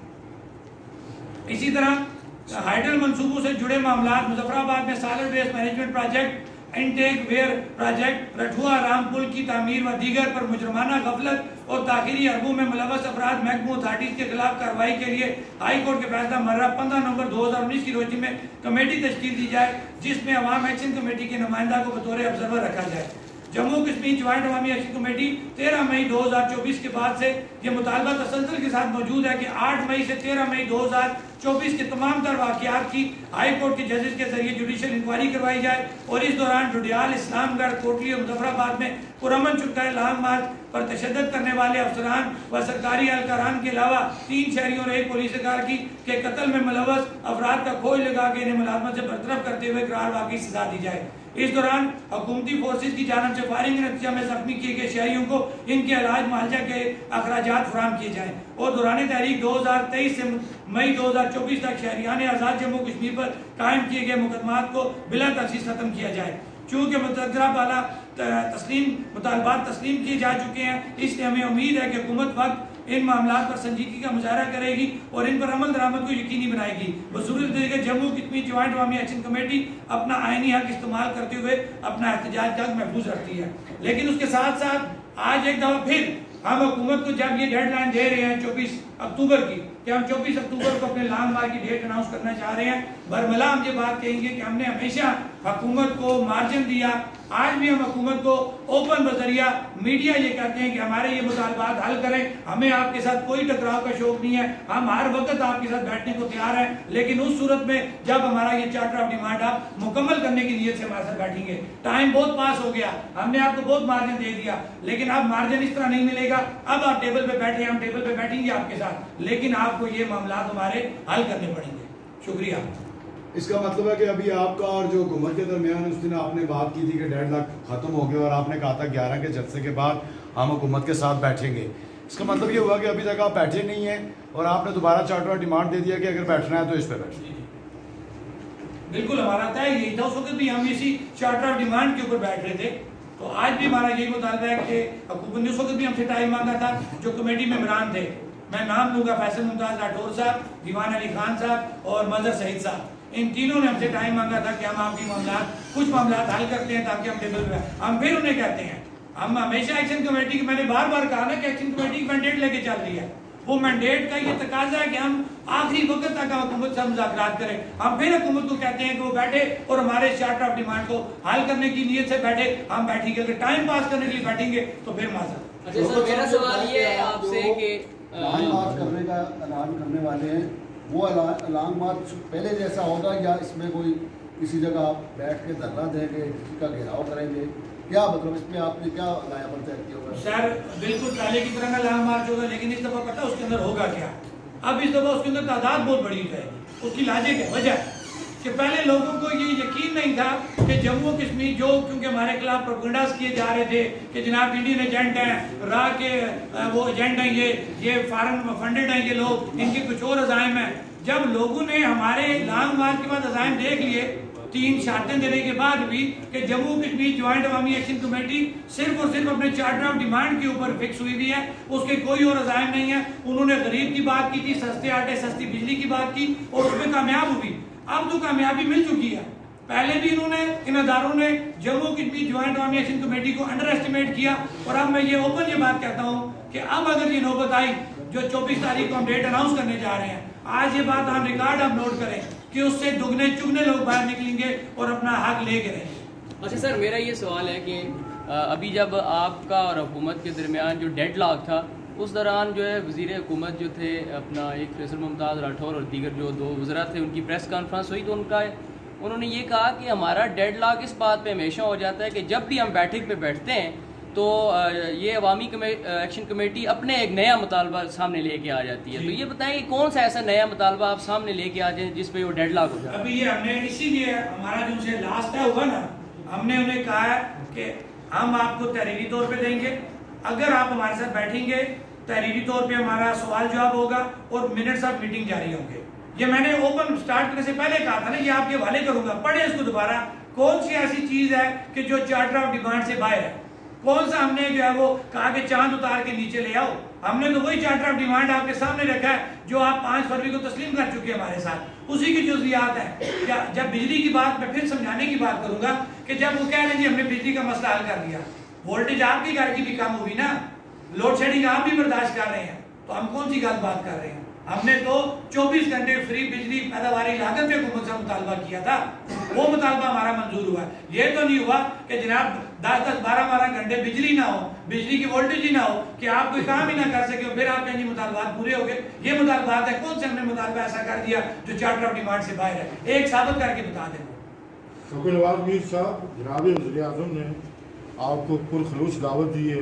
इसी तरह हाइडल मंसूबों से जुड़े मामला, मुजफ्फराबाद में solid waste management project, intake weir project, Rathua Ram पुल की तामीर व दीगर पर मुजरमाना गफलत और ताखिरी अरबों में मुलव्वस अफराद महकमों अथॉरिटीज के खिलाफ कार्रवाई के लिए हाई कोर्ट के फैसला मर्रा 15 नवंबर 2019 की रोजी में कमेटी तश्कील दी जाए, जिसमें अवाम एक्शन कमेटी के नुमाइंदा को बतौर ऑब्जर्वर रखा जाए। जम्मू कश्मीर ज्वाइंट अवामी एक्शन कमेटी 13 मई 2024 के बाद से ये मुतालबा तसलसल के साथ मौजूद है कि 8 मई से 13 मई 2024 के तमाम तर वाक़यात की हाई कोर्ट के जजेस के जरिए जुडिशल इंक्वायरी करवाई जाए और इस दौरान डुडियाल, इस्लामगढ़, कोटली और मुजफ्फराबाद में पुरअमन चुटकाए लॉन्ग मार्च पर तशद्दुद करने वाले अफसरान व सरकारी एहलकारान के अलावा 3 शहरियों और 1 पुलिस अधिकारी के कत्ल में मुलव्वस अफराद का खोज लगा के इन्हें मुलाजमत से बरतरफ करते हुए करार वाकई सजा दी जाए। इस दौरान हुकूमती फोर्सेज की जानब से फायरिंग के नतीजे में जख्मी किए गए शहरियों को इनके इलाज मुआवजा के अखराजात फराहम किए जाएं और दौरान तहरीक 2023 से मई 2024 तक शहरियान आज़ाद जम्मू कश्मीर पर कायम किए गए मुकदमात को बिला तफसील खत्म किया जाए। चूँकि मुतज़क्किरा वाला मुतालबात तस्लीम किए जा चुके हैं, इसलिए हमें उम्मीद है कि हुकूमत वक्त इन मामलों पर संजीदगी का मुजाहरा करेगी और इन पर अमल दरामद को यकीनी बनाएगी। बसूरत तरीके जम्मू कश्मीर ज्वाइंट अवामी एक्शन कमेटी अपना आईनी हक इस्तेमाल करते हुए अपना एहतजाज का हक महफूज रखती है। लेकिन उसके साथ साथ आज एक दफा फिर हम हुकूमत को जब ये डेडलाइन दे रहे हैं 24 अक्टूबर की, कि हम 24 अक्टूबर को अपने लॉन्ग मार्च की डेट अनाउंस करना चाह रहे हैं, बरमला हम ये बात कहेंगे कि हमने हमेशा हुकूमत को मार्जिन दिया। आज भी हम हुकूमत को ओपन बजरिया मीडिया ये कहते हैं कि हमारे ये मुतालबात हल करें, हमें आपके साथ कोई टकराव का शौक नहीं है, हम हर वक्त आपके साथ बैठने को तैयार हैं। लेकिन उस सूरत में जब हमारा ये चार्टर ऑफ डिमांड आप मुकम्मल करने की नीयत से हमारे साथ बैठेंगे। टाइम बहुत पास हो गया, हमने आपको बहुत मार्जिन दे दिया, लेकिन अब मार्जिन इस तरह नहीं मिलेगा। अब आप टेबल पे बैठे, हम टेबल पे बैठेंगे आपके साथ, लेकिन आपको ये मामला हमारे हल करने पड़ेंगे। शुक्रिया। इसका मतलब है कि अभी आपका और जो हुकूमत के दरमियान उस दिन आपने बात की थी कि 1.5 लाख खत्म हो गया और आपने कहा था 11 के जलसे के बाद हम हुकूमत के साथ बैठेंगे। इसका मतलब ये हुआ कि अभी तक आप बैठे नहीं हैं और आपने दोबारा चार्टर और डिमांड दे दिया कि अगर बैठना है तो इस पर बैठे। बिल्कुल हमारा तय यही था, उस वक्त भी हम इसी चार्टर ऑफ डिमांड के ऊपर बैठ रहे थे। तो आज भी हमारा यही मुतालबा है कि हुकूमत ने उस वक्त भी हमसे टाइम मांगा था। जो कमेटी मेंबरान थे, मैं नाम लूंगा, फैसल मुमताज राठौर साहब, दीवान अली खान साहब और मजहर सईद साहब, इन तीनों ने हमसे टाइम मांगा था कि हम आपकी मामला कुछ मामला हल करते हैं ताकि हम टेबल पे। हम फिर उन्हें कहते हैं, हम हमेशा एक्शन कमेटी की, मैंने बार बार कहा ना कि एक्शन कमेटी की मैंडेट लेके चल रही है। वो मैंडेट का ये तकाजा है कि हम आखिरी वक्त तक हुकूमत से मुज़ाकरात करें। हम फिर हुकूमत को कहते हैं कि वो बैठे और हमारे चार्टर ऑफ डिमांड को हल करने की नीयत से बैठे, हम बैठेंगे। अगर टाइम पास करने के लिए बैठेंगे तो फिर माजर। अच्छा सर, मेरा सवाल ये है आपसे कि लॉन्ग मार्च करने का ऐलान करने वाले हैं, वो लॉन्ग मार्च पहले जैसा होगा या इसमें कोई किसी जगह आप बैठ के धरना देंगे, किसी का घेराव करेंगे, क्या मतलब इसमें आपने क्या लायाबल तय किया होगा? सर बिल्कुल पहले की तरह का लॉन्ग मार्च होगा, लेकिन इस दफा पता उसके अंदर होगा क्या? अब इस दफा उसके अंदर तादाद बहुत बड़ी हो जाएगी। उसकी लाजिक है, वजह कि पहले लोगों को ये यकीन नहीं था कि जम्मू कश्मीर जो, क्योंकि हमारे खिलाफ प्रोपेगेंडास किए जा रहे थे कि जनाब इंडियन एजेंट हैं, राह के वो एजेंट हैं, ये फॉरेन फंडेड हैं, ये लोग, इनके कुछ और अज़ाइम हैं। जब लोगों ने हमारे लॉन्ग मार्च के बाद अज़ाइम देख लिए 3 शर्तें देने के बाद भी कि जम्मू कश्मीर ज्वाइंट अवामी एक्शन कमेटी सिर्फ और सिर्फ अपने चार्टर ऑफ डिमांड के ऊपर फिक्स हुई हुई है, उसके कोई और अज़ाइम नहीं है। उन्होंने गरीब की बात की थी, सस्ते आटे सस्ती बिजली की बात की और उसमें कामयाब हुई। अब तो कामयाबी मिल चुकी है। पहले भी इन्होंने, इन अदारों ने जम्मू कश्मीर ज्वाइंट अवामी एक्शन कमेटी को अंडर एस्टिमेट किया। और अब मैं ये ओपन ये बात कहता हूँ कि अब अगर ये नौबत आई जो 24 तारीख को हम डेट अनाउंस करने जा रहे हैं, आज ये बात हम रिकॉर्ड आप नोट करें कि उससे दुगने चुगने लोग बाहर निकलेंगे और अपना हक लेके रहेंगे। अच्छा सर, मेरा ये सवाल है कि अभी जब आपका और हुकूमत के दरमियान जो डेडलॉक था, उस दौरान जो है वज़ीर हुकूमत जो थे अपना एक फैसल मुमताज़ राठौर और दीगर जो 2 वज़रा थे, उनकी प्रेस कॉन्फ्रेंस हुई तो उनका उन्होंने ये कहा कि हमारा डेडलॉक इस बात पे हमेशा हो जाता है कि जब भी हम बैठक पे बैठते हैं तो ये अवामी एक्शन कमेटी अपने एक नया मुतालबा सामने लेके आ जाती है। तो ये बताएं कि कौन सा ऐसा नया मुतालबा आप सामने लेके आ जाए जिस पे वो डेडलॉक हो जाए? अभी ये हमने इसीलिए हमारा जो उनसे लास्ट तय हुआ ना, हमने उन्हें कहा है कि हम आपको तहरीरी तौर पे देंगे, अगर आप हमारे साथ बैठेंगे तहरीरी तौर पे हमारा सवाल जवाब होगा और मिनट्स ऑफ मीटिंग जारी होंगे। ये मैंने ओपन स्टार्ट करने से पहले कहा था ना, ये आपके हवाले करूंगा, पढ़े इसको दोबारा। कौन सी ऐसी चीज है कि जो चार्टर ऑफ डिमांड से बाहर है? कौन सा हमने जो है वो कहा कि चांद उतार के नीचे ले आओ? हमने तो वही चार्टर ऑफ डिमांड आपके सामने रखा है जो आप 5 फरवरी को तस्लीम कर चुके हैं हमारे साथ, उसी की जुज़ियात है। जब बिजली की बात मैं फिर समझाने की बात करूंगा कि जब वो कह रहे हैं जी हमने बिजली का मसला हल कर दिया, वोल्टेज आपकी घर की भी कम हुई ना, लोड शेडिंग आप भी बर्दाश्त कर रहे हैं, तो हम कौन सी बात कर रहे हैं? हमने तो 24 घंटे फ्री बिजली पैदावारी लागत पे हुकूमत से मुतालबा किया था, वो मुतालबा हमारा मंजूर हुआ। ये तो नहीं हुआ कि जनाब 10-10, 12-12 घंटे बिजली ना हो, बिजली की वोल्टेज ही ना हो, कि आप कोई काम ही ना कर सके, फिर आप कहेंगे मुतालबात पूरे हो गए। ये मुतालबात है, कौन से हमने मुतालबा ऐसा कर दिया जो चार्टर ऑफ डिमांड से बाहर है? एक साबित करके बता दें। शौकत नवाज मीर साहब, जनाब वज़ीर-ए-आज़म ने आपको पुरखलूस दावत दी है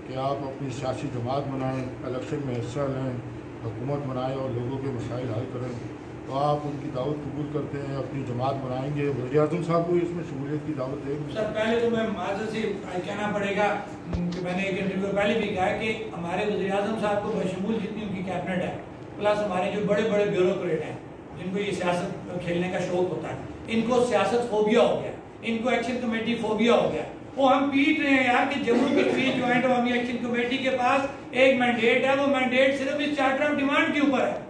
कि आप अपनी सियासी जमात बनाएं, इलेक्शन में हिस्सा लें, हुकूमत बनाएं और लोगों के मसाइल हल करें। तो आप उनकी दावत कबूल करते हैं, अपनी जमात बनाएंगे? वज़ीर-ए-आज़म साहब को इसमें शमूलियत की दावत देंगे? सर पहले तो मैं माजर से कहना पड़ेगा कि मैंने एक इंटरव्यू पहले भी कहा कि हमारे वज़ीर-ए-आज़म साहब को बशमूल जितनी उनकी कैबिनेट है, प्लस हमारे जो बड़े बड़े ब्यूरोक्रेट हैं जिनको ये सियासत खेलने का शौक होता है, इनको सियासत फोबिया हो गया, इनको एक्शन कमेटी फोबिया हो गया। वो हम पीट रहे हैं यार कि जम्मू कश्मीर ज्वाइंट अवामी एक्शन कमेटी के पास एक मैंडेट है, वो मैंडेट सिर्फ इस चार्टर ऑफ डिमांड के ऊपर है।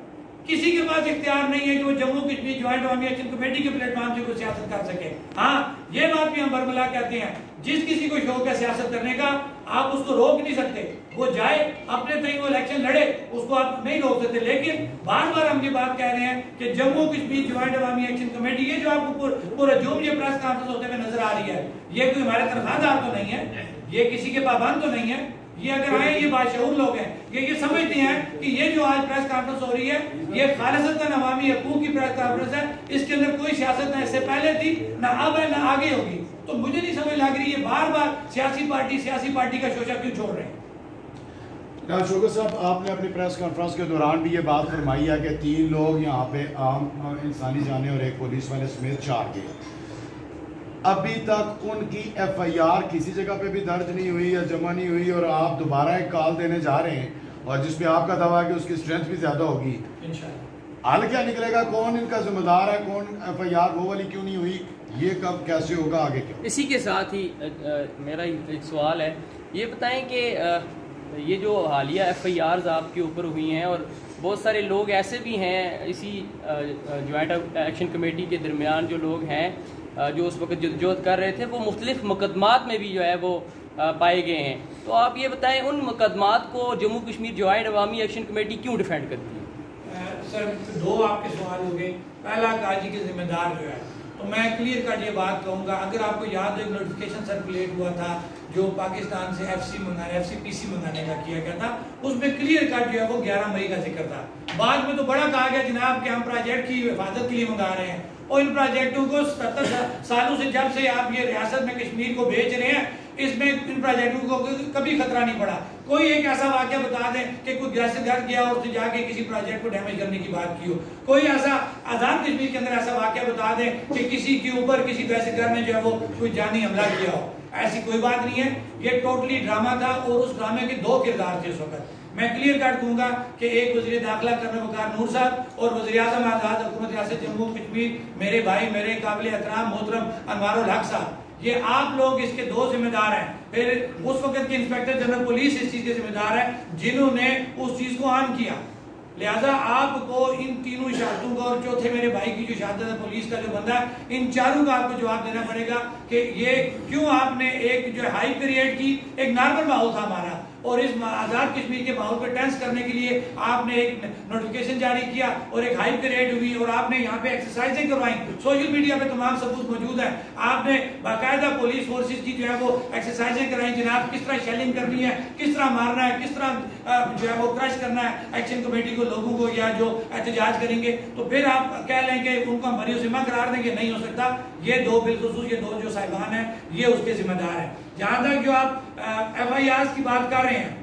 किसी के पास इख्तियार नहीं है कि वो जम्मू कश्मीर ज्वाइंट अवामी एक्शन कमेटी के प्लेटफॉर्म से कोई सियासत कर सके। हाँ, ये बात भी हम बरमला कहते हैं, जिस किसी को शौक है सियासत करने का, आप उसको रोक नहीं सकते, वो जाए अपने तय वो इलेक्शन लड़े, उसको आप नहीं रोक सकते। लेकिन बार बार हम ये बात कह रहे हैं कि जम्मू कश्मीर ज्वाइंट अवामी एक्शन कमेटी, ये जो आपको पूरा जो ये प्रेस कॉन्फ्रेंस होते हुए नजर आ रही है, ये कोई हमारे तनख्वाहदार तो नहीं है, ये किसी के पाबंद तो नहीं है। ये अगर आए, ये बाशऊर लोग हैं, ये समझते हैं कि ये जो आज प्रेस कॉन्फ्रेंस हो रही है ये खालिसतन अवामी हकूक की प्रेस कॉन्फ्रेंस है, इसके अंदर कोई सियासत ना इससे पहले थी, ना अब है, ना आगे होगी। तो मुझे नहीं समझ लग रही है बार बार सियासी पार्टी का शोशा क्यों छोड़ रहे हैं। शौकत साहब, आपने अपनी प्रेस कॉन्फ्रेंस के दौरान भी ये बात फरमाई है कि 3 लोग यहाँ पे आम इंसानी जाने और एक पुलिस वाले समेत 4 गए। अभी तक उनकी FIR किसी जगह पे भी दर्ज नहीं हुई या जमा नहीं हुई, और आप दोबारा एक कॉल देने जा रहे हैं और जिसपे आपका दावा है कि उसकी स्ट्रेंथ भी ज्यादा होगी। इंशाअल्लाह हाल क्या निकलेगा, कौन इनका जिम्मेदार है, कौन FIR वो वाली क्यों नहीं हुई, ये कब कैसे होगा, आगे क्या? इसी के साथ ही मेरा एक सवाल है, ये बताएं कि ये जो हालिया FIRs आपके ऊपर हुई हैं और बहुत सारे लोग ऐसे भी हैं इसी ज्वाइंट एक्शन कमेटी के दरमियान जो लोग हैं जो उस वक्त जदोजहद कर रहे थे, वो मुख्तलिफ मुकदमात में भी जो है वो पाए गए हैं। तो आप ये बताएं उन मुकदमात को जम्मू कश्मीर ज्वाइंट अवामी एक्शन कमेटी क्यों डिफेंड करती है? सर 2 आपके सवाल हो गए। पहला काजी के जिम्मेदार जो है, तो मैं क्लियर कट ये बात कहूँगा, अगर आपको याद हो एक नोटिफिकेशन सर्कुलेट हुआ था जो पाकिस्तान से FCPC मंगाने का किया गया था, उसमें क्लियर कट जो है वो 11 मई का जिक्र था। बाद में तो बड़ा कहा गया जनाब कि हम प्रोजेक्ट की हिफाजत के लिए मंगा रहे हैं, और इन प्रोजेक्टों को 77 सालों से जब से आप ये रियासत में कश्मीर को बेच रहे हैं, इसमें इन प्रोजेक्टों को कभी खतरा नहीं पड़ा। कोई एक ऐसा वाक्य बता दें कि कोई दहशत गर्द गया और उसने जाके किसी प्रोजेक्ट को डैमेज करने की बात की हो, कोई ऐसा आजाद कश्मीर के अंदर ऐसा वाक्य बता दें कि किसी के ऊपर किसी दहशत गर्द ने जो है वो कोई जानी हमला किया हो, ऐसी कोई बात नहीं है। ये टोटली ड्रामा था और उस ड्रामे के 2 किरदार थे इस वक्त। मैं क्लियर कट दूंगा कि एक वज़ीर दाखिला कर्नल वकार नूर साहब और वज़ीर आज़म आज़ाद हुकूमत रियासत जम्मू कश्मीर, मेरे भाई, मेरे काबिल एहतराम मोहतरम अनवारुल हक साहब, ये आप लोग इसके 2 जिम्मेदार हैं। फिर उस वक्त के इंस्पेक्टर जनरल पुलिस इस चीज के जिम्मेदार है जिन्होंने उस चीज को ऑन किया। लिहाजा आपको इन तीनों शहादतों का और चौथे मेरे भाई की जो शहादत है पुलिस का जो बंदा है, इन चारों का आपको जवाब देना पड़ेगा कि ये क्यों आपने एक जो हाई क्रिएट की। एक नॉर्मल माहौल था हमारा और इस आजाद कश्मीर के माहौल को टेंस करने के लिए आपने एक नोटिफिकेशन जारी किया और एक हाई क्रिएट हुई और आपने यहाँ पे एक्सरसाइजें करवाई। सोशल मीडिया पे तमाम सबूत मौजूद है। आपने बाकायदा पुलिस फोर्सेस की जो है वो एक्सरसाइजें कराई, जनाब किस तरह शेलिंग करनी है, किस तरह मारना है, किस तरह जो है वो क्रश करना है एक्शन कमेटी को। को लोगों को या जो एहतजाज करेंगे तो फिर आप कह लें कि उनको हम बरी जिम्मा करार देंगे, नहीं हो सकता। ये दो बिलखुसूस ये दो जो साहिबान हैं ये उसके जिम्मेदार हैं। जहां तक जो आप FIR की बात कर रहे हैं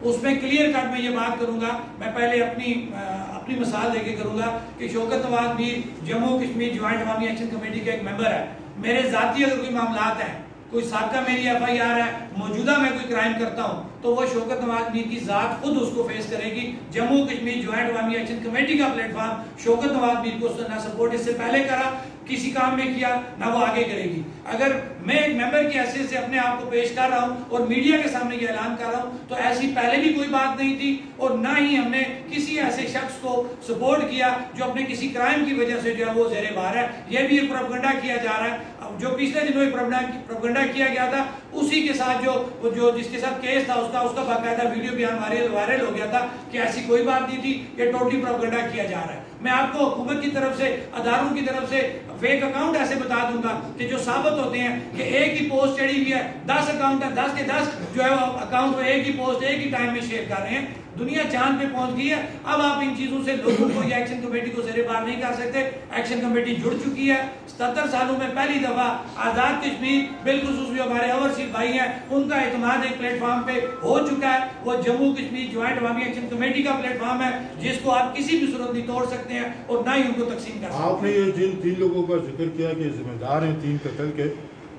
उसमें क्लियर कट मैं ये बात करूंगा। मैं पहले अपनी मिसाल देके करूंगा कि शौकत नवाज मीर जम्मू कश्मीर ज्वाइंट अवामी एक्शन कमेटी का एक मेंबर है। मेरे जाती अगर कोई मामलात हैं, कोई साबका मेरी FIR है, मौजूदा मैं कोई क्राइम करता हूं तो वो शौकत नवाज मीर की जात खुद उसको फेस करेगी। जम्मू कश्मीर ज्वाइंट अवामी एक्शन कमेटी का प्लेटफॉर्म शौकत नवाज मीर को ना सपोर्ट इससे पहले करा किसी काम में किया ना वो आगे करेगी। अगर मैं एक मेंबर की हैसियत से अपने आप को पेश कर रहा हूं और मीडिया के सामने ये ऐलान कर रहा हूं तो ऐसी पहले भी कोई बात नहीं थी और ना ही हमने किसी ऐसे शख्स को सपोर्ट किया जो अपने किसी क्राइम की वजह से जो है वो ज़ेरे बार है। ये भी एक प्रोपेगेंडा किया जा रहा है। जो पिछले दिनों प्रोपेगेंडा किया गया था उसी के साथ जो जिसके साथ केस था उसका बाकायदा वीडियो भी हमारे वायरल हो गया था कि ऐसी कोई बात नहीं थी, ये टोटली प्रोपेगेंडा किया जा रहा है। मैं आपको हुकूमत की तरफ से अदारों की तरफ से फेक अकाउंट ऐसे बता दूंगा कि जो साबित होते हैं कि एक ही पोस्ट चढ़ी हुई है, 10 अकाउंट है, 10 के 10 जो है अकाउंट में एक ही पोस्ट एक ही टाइम में शेयर कर रहे हैं। दुनिया चांद पे पहुंच गई है। अब आप इन चीजों से लोगों को या एक्शन कमेटी को ज़ेरे बार नहीं कर सकते। एक्शन कमेटी जुड़ चुकी है। 77 सालों में पहली दफा आजाद कश्मीर बिलखुसूस जो हमारे ओवरसीज भाई हैं उनका एतमाद एक प्लेटफॉर्म पे हो चुका है। वो जम्मू कश्मीर ज्वाइंट अवामी एक्शन कमेटी का प्लेटफॉर्म है जिसको आप किसी भी सूरत नहीं तोड़ सकते हैं और ना ही उनको तकसीम कर सकते हैं। आपने ये जिन 3 लोगों का जिक्र किया कि जिम्मेदार हैं 3 कत्ल के,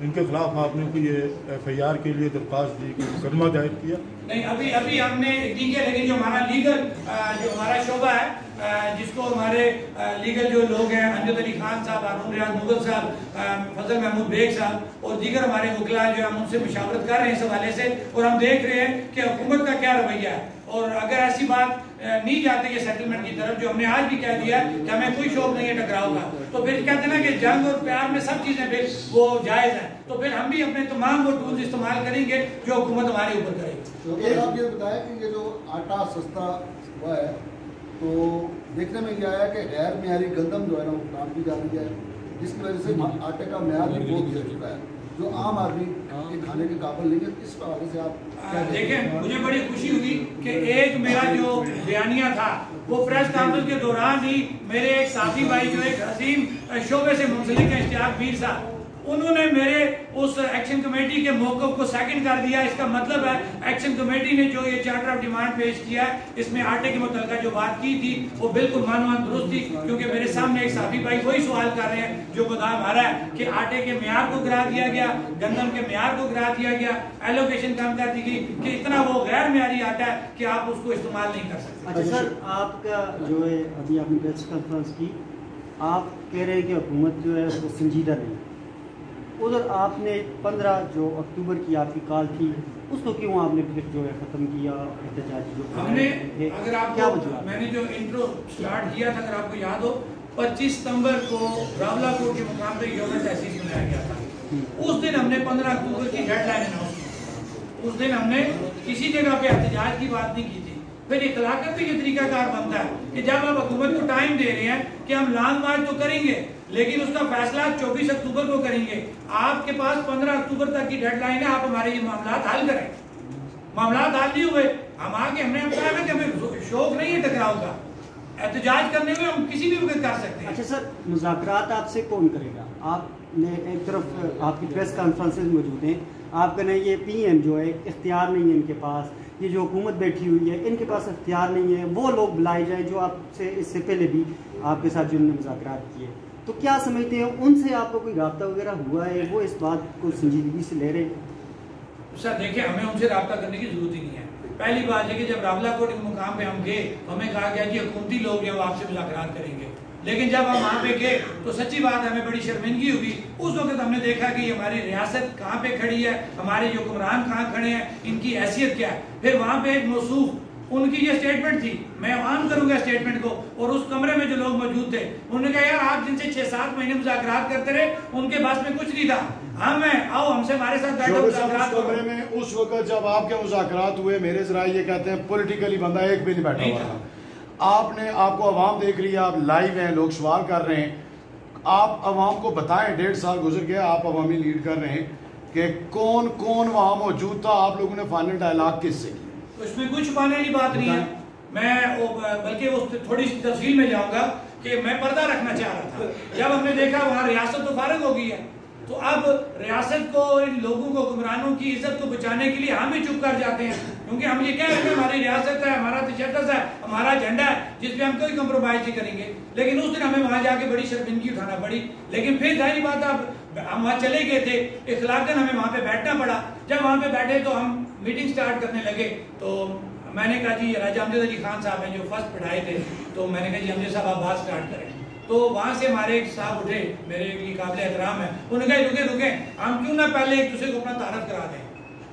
इनके खिलाफ आपने कोई FIR के लिए दरख्वास्त दी, कोई मुकदमा दायर किया? नहीं, अभी हमने ठीक है, लेकिन जो हमारा लीगल जो हमारा शोबा है जिसको हमारे लीगल जो लोग हैं अमजद अली खान साहब, हारून रियाज मुगल साहब, फजल महमूद बेग साहब और दीगर हमारे वकला जो हम उनसे मुशावरत कर रहे हैं इस हवाले से और हम देख रहे हैं कि हुकूमत का क्या रवैया है। और अगर ऐसी बात नहीं जाती है सेटलमेंट की तरफ जो हमने आज भी कह दिया कि हमें कोई शौक नहीं है टकराव का, तो फिर कहते हैं ना कि जंग और प्यार में सब चीजें फिर वो जायज है, तो फिर हम भी अपने तमाम वो टूल्स इस्तेमाल करेंगे जो हुकूमत हमारे ऊपर करेगी। तो एक आप ये बताया कि ये जो आटा सस्ता हुआ है तो देखने में ये आया कि गैर मियारी गंदम जो है ना वो काम की जा रही है जिसकी वजह से आटे का म्यार भी बहुत गिर चुका है जो आम आदमी के खाने के काबिल नहीं है। इस हवाले से आप देखें, मुझे बड़ी खुशी हुई कि एक मेरा जो बयानिया था वो प्रेस कॉन्फ्रेंस के दौरान ही मेरे एक साथी भाई जो एक अजीम शोबे से मुंसलिक है इश्तियाक मीर साहब, उन्होंने मेरे उस एक्शन कमेटी के मौक़िफ़ को सेकंड कर दिया। इसका मतलब है एक्शन कमेटी ने जो ये चार्टर ऑफ डिमांड पेश किया है इसमें आटे के मुतल्लिक़ जो बात की थी वो बिल्कुल मानवान दुरुस्त थी, क्योंकि मेरे सामने एक साथी भाई वही सवाल कर रहे हैं जो मुद्दा हमारा है कि आटे के म्यार को गिरा दिया गया, गंदम के म्यार को गिरा दिया गया, एलोकेशन कम कर दी गई कि इतना वो गैर म्यारी आटा है कि आप उसको इस्तेमाल नहीं कर सकते। अच्छा सर, आपका जो है अभी आपने प्रेस कॉन्फ्रेंस की, आप कह रहे हैं कि हुकूमत जो है वो संजीदा नहीं, उधर आपने 15 जो अक्टूबर की आपकी कॉल थी उसको क्यों आपने फिर जो है ख़त्म किया? एहतजाजी जो हमने अगर आप क्या वजह मैंने जो इंट्रो स्टार्ट किया था अगर आपको याद हो 25 सितंबर को रावलाकोट के मुकाम पे यौम तहसीस मनाया गया था। उस दिन हमने 15 अक्टूबर की डेडलाइन अनाउंस की। उस दिन हमने किसी जगह पे एहतजाज की बात नहीं की थी। फिर इखलाकत भी ये तरीकाकार बनता है कि जब आप हुकूमत को टाइम दे रहे हैं कि हम लॉन्ग मार्च तो करेंगे लेकिन उसका फैसला 24 अक्टूबर को करेंगे, आपके पास 15 अक्टूबर तक की डेडलाइन है, आप हमारे ये मामला हल करें। मामला हल नहीं हुए, हम आगे हमने कहा ना कि हमें शौक नहीं है टकराव का, एहतजाज करने में हम किसी भी वक्त कर सकते हैं। अच्छा सर, मुज़ाकरात आपसे कौन करेगा? आपने एक तरफ आपकी प्रेस कॉन्फ्रेंसेज मौजूद हैं, आप कहें ये PM जो है इख्तियार नहीं है इनके पास, ये जो हुकूमत बैठी हुई है इनके पास इख्तियार नहीं है, वो लोग बुलाए जाए जो आपसे इससे पहले भी आपके साथ जिन्होंने मुज़ाकरात किए, तो क्या समझते हैं उनसे आपको कोई रब्ता वगैरह हुआ है? वो इस बात को संजीदगी से ले रहे हैं? सर देखिए, हमें उनसे रब्ता करने की जरूरत ही नहीं है। पहली बात है कि जब रावलाकोट के मुकाम पे हम गए तो हमें कहा गया कि हुकूमती लोग जो आपसे मुज़ाकरात करेंगे, लेकिन जब हम वहाँ पे गए तो सच्ची बात हमें बड़ी शर्मिंदगी हुई। उस वक्त हमने देखा कि हमारी रियासत कहाँ पे खड़ी है, हमारे जो हुक्मरान कहाँ खड़े हैं, इनकी हैसियत क्या है। फिर वहाँ पे एक मौसूफ उनकी ये स्टेटमेंट थी, मैं आम करूंगा स्टेटमेंट को, और उस कमरे में जो लोग मौजूद थे उन्होंने कहा यार आप जिनसे 6-7 महीने मुज़ाकरात करते रहे उनके पास में कुछ नहीं था, हम हैं, आओ हमसे हमारे साथ बैठो मुज़ाकरात करो। कमरे में उस वक्त जब आपके मुज़ाकरात हुए मेरे जरा ये कहते हैं पॉलिटिकली बंदा एक भी नहीं बैठा हुआ था। आपको अवाम देख रही है, आप लाइव हैं, लोग सवाल कर रहे हैं, आप अवाम को बताएं 1.5 साल गुजर गया, आप अवामी लीड कर रहे हैं कि कौन कौन वहां मौजूद था, आप लोगों ने फाइनल डायलॉग किससे किया? उसमें कुछ छुपाने वाली बात नहीं है। मैं बल्कि उस थोड़ी सी तफसील में जाऊंगा कि मैं पर्दा रखना चाह रहा था। जब हमने देखा वहां रियासत तो फारिग हो गई है, तो अब रियासत को, इन लोगों को, हुक्मरानों की इज्जत को बचाने के लिए हम ही चुप कर जाते हैं, क्योंकि हम ये कह रहे हैं हमारी रियासत है, हमारा तशद्दुद है, हमारा झंडा है जिस पे हम कोई कंप्रोमाइज नहीं करेंगे। लेकिन उस दिन हमें वहां जाके बड़ी शर्मिंदगी उठाना पड़ी। लेकिन फिर जाहिर बात, अब हम वहां चले गए थे, इखलाकन हमें वहां पे बैठना पड़ा। जब वहां पे बैठे तो हम मीटिंग स्टार्ट करने लगे, तो मैंने कहा जी राजा अमजद अली खान साहब हैं जो फर्स्ट पढ़ाए थे, तो मैंने कहा जी अमजद साहब आप बात स्टार्ट करें। तो वहां से हमारे एक साहब उठे, मेरे लिए काबिल एहतराम है, उन्होंने कहा रुके हम क्यों ना पहले एक दूसरे को अपना तारफ करा दें।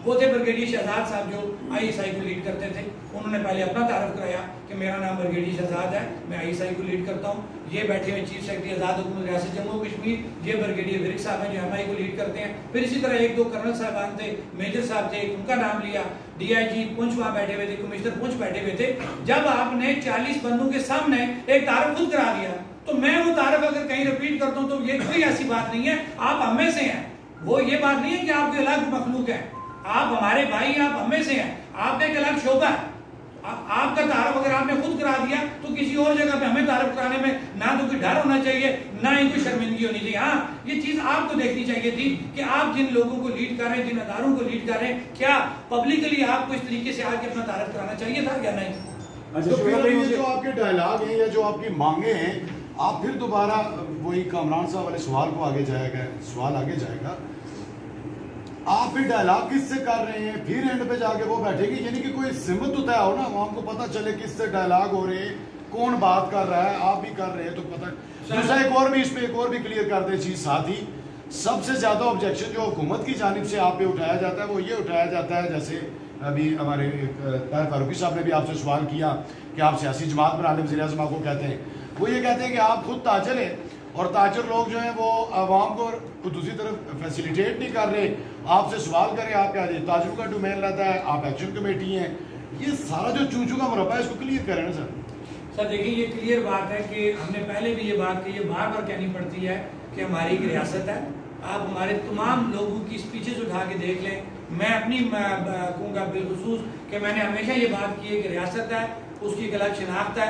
वो थे ब्रिगेडियर शहजाद साहब जो ISI को लीड करते थे। उन्होंने पहले अपना तारफ कराया कि मेरा नाम ब्रिगेडियर शहजाद है, मैं ISI को लीड करता हूँ। ये बैठे हुए चीफ सेक्रेटरी आज़ाद हुकूमत रियासत जम्मू कश्मीर, ये ब्रिगेडियर विरिक साहब हैं जो MI को लीड करते हैं। फिर इसी तरह एक दो कर्नल साहबान थे, मेजर साहब थे, उनका नाम लिया। DIG पुंछ वहां बैठे हुए थे, कमिश्नर पुंछ बैठे हुए थे। जब आपने 40 बंदों के सामने एक तारफ खुद करा दिया, तो मैं वो तारफ अगर कहीं रिपीट करता हूँ तो ये कोई ऐसी बात नहीं है, आप हमें से हैं। वो ये बात नहीं है कि आप कोई अलग मखलूक है, आप हमारे भाई, आप हमें से हैं, आपका एक अलग शोबा है। आपका तारफ अगर आपने खुद करा दिया तो किसी और जगह पे हमें तारफ कराने में ना तो कोई डर होना चाहिए, ना ही कोई शर्मिंदगी होनी चाहिए। हाँ, ये चीज आपको देखनी चाहिए थी कि आप जिन लोगों को लीड कर रहे हैं, जिन अदारों को लीड कर रहे हैं, क्या पब्लिकली आपको इस तरीके से आके अपना तारफ कराना चाहिए था या नहीं। अच्छा, तो फिर ये जो आपके डायलॉग हैं या जो आपकी मांगे हैं, आप फिर दोबारा वही कामरान साहब वाले सवाल को आगे जाएगा, आप फिर डायलॉग किससे कर रहे हैं, फिर एंड पे जाके वो बैठेगी, यानी कि कोई सिमत तो तय हो ना, हमको पता चले किससे डायलॉग हो रहे हैं, कौन बात कर रहा है, आप भी कर रहे हैं तो पता। दूसरा एक और भी क्लियर कर दे चीज, साथ ही सबसे ज्यादा ऑब्जेक्शन जो हुकूमत की जानिब से आप पे उठाया जाता है वो ये उठाया जाता है, जैसे अभी हमारे ताहिर फारूकी साहब ने भी आपसे सवाल किया कि आप सियासी जमात बना लें, वज़ीर आज़म आपको कहते हैं, वो ये कहते हैं कि आप खुद ताजर हैं और ताजर लोग जो हैं वो आवाम को दूसरी तरफ फैसिलिटेट नहीं कर रहे। आपसे सवाल करें, आप क्या ताजरों का डोमेन रहता है, आप एक्शन कमेटी हैं, ये सारा जो चूचू का मुरब्बा है इसको क्लियर करें ना सर। देखिए ये क्लियर बात है कि हमने पहले भी ये बात कही है, बार बार कहनी पड़ती है कि हमारी एक रियासत है। आप हमारे तमाम लोगों की स्पीचेस उठा के देख लें, मैं अपनी कहूँगा बिलखुसूस कि मैंने हमेशा ये बात की है कि रियासत है, उसकी एक अलग शिनाख्त है।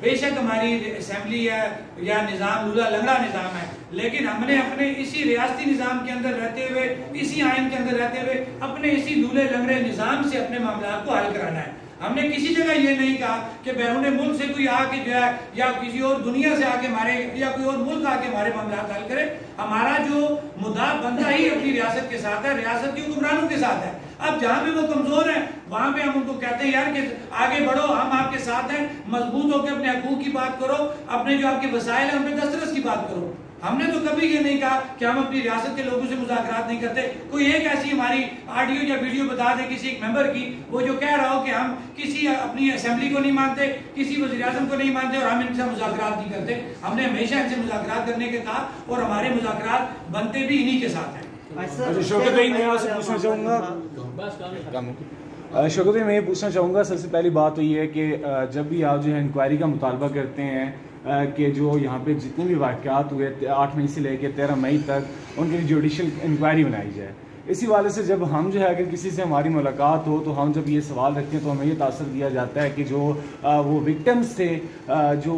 बेशक हमारी असेंबली है या निज़ाम लूला लंगड़ा निज़ाम है, लेकिन हमने अपने इसी रियासती निज़ाम के अंदर रहते हुए, इसी आइन के अंदर रहते हुए अपने इसी लूले लंगड़े निज़ाम से अपने मामला को हल कराना है। हमने किसी जगह ये नहीं कहा कि बैरून मुल्क से कोई आके जो है या किसी और दुनिया से आके हमारे या कोई और मुल्क आके हमारे मामला हल करे। हमारा जो मुद्दा बनता ही अपनी रियासत के साथ है, रियासत के हुक्मरानों के साथ है। अब जहाँ पे वो कमजोर हैं वहां पे हम उनको कहते हैं यार कि आगे बढ़ो, हम आपके साथ हैं, मजबूत होकर अपने हकूक की बात करो, अपने जो आपके वसाइल हैं उन पे दस्तरस की बात करो। हमने तो कभी ये नहीं कहा कि हम अपनी रियासत के लोगों से मुज़ाकरात नहीं करते। कोई एक ऐसी हमारी ऑडियो या वीडियो बता दे किसी एक मेंबर की, वो जो कह रहा हो कि हम किसी अपनी असेंबली को नहीं मानते, किसी वज़ीर आज़म को नहीं मानते और हम इनसे मुज़ाकरात नहीं करते। हमने हमेशा इनसे मुज़ाकरात करने के कहा और हमारे मुज़ाकरात बनते भी इन्हीं के साथ हैं। शौकत भाई मैं आपसे पूछना चाहूँगा, शौकत भाई मैं ये पूछना चाहूँगा, सबसे पहली बात तो ये है कि जब भी आप जो है इंक्वायरी का मुतालबा करते हैं कि जो यहाँ पे जितने भी वाक़यात हुए 8 मई से लेकर 13 मई तक उनकी जुडिशल इंक्वायरी बनाई जाए। इसी वाले से जब हम जो है अगर किसी से हमारी मुलाकात हो तो हम जब ये सवाल रखते हैं तो हमें ये तासर दिया जाता है कि जो वो विक्टिम्स थे, जो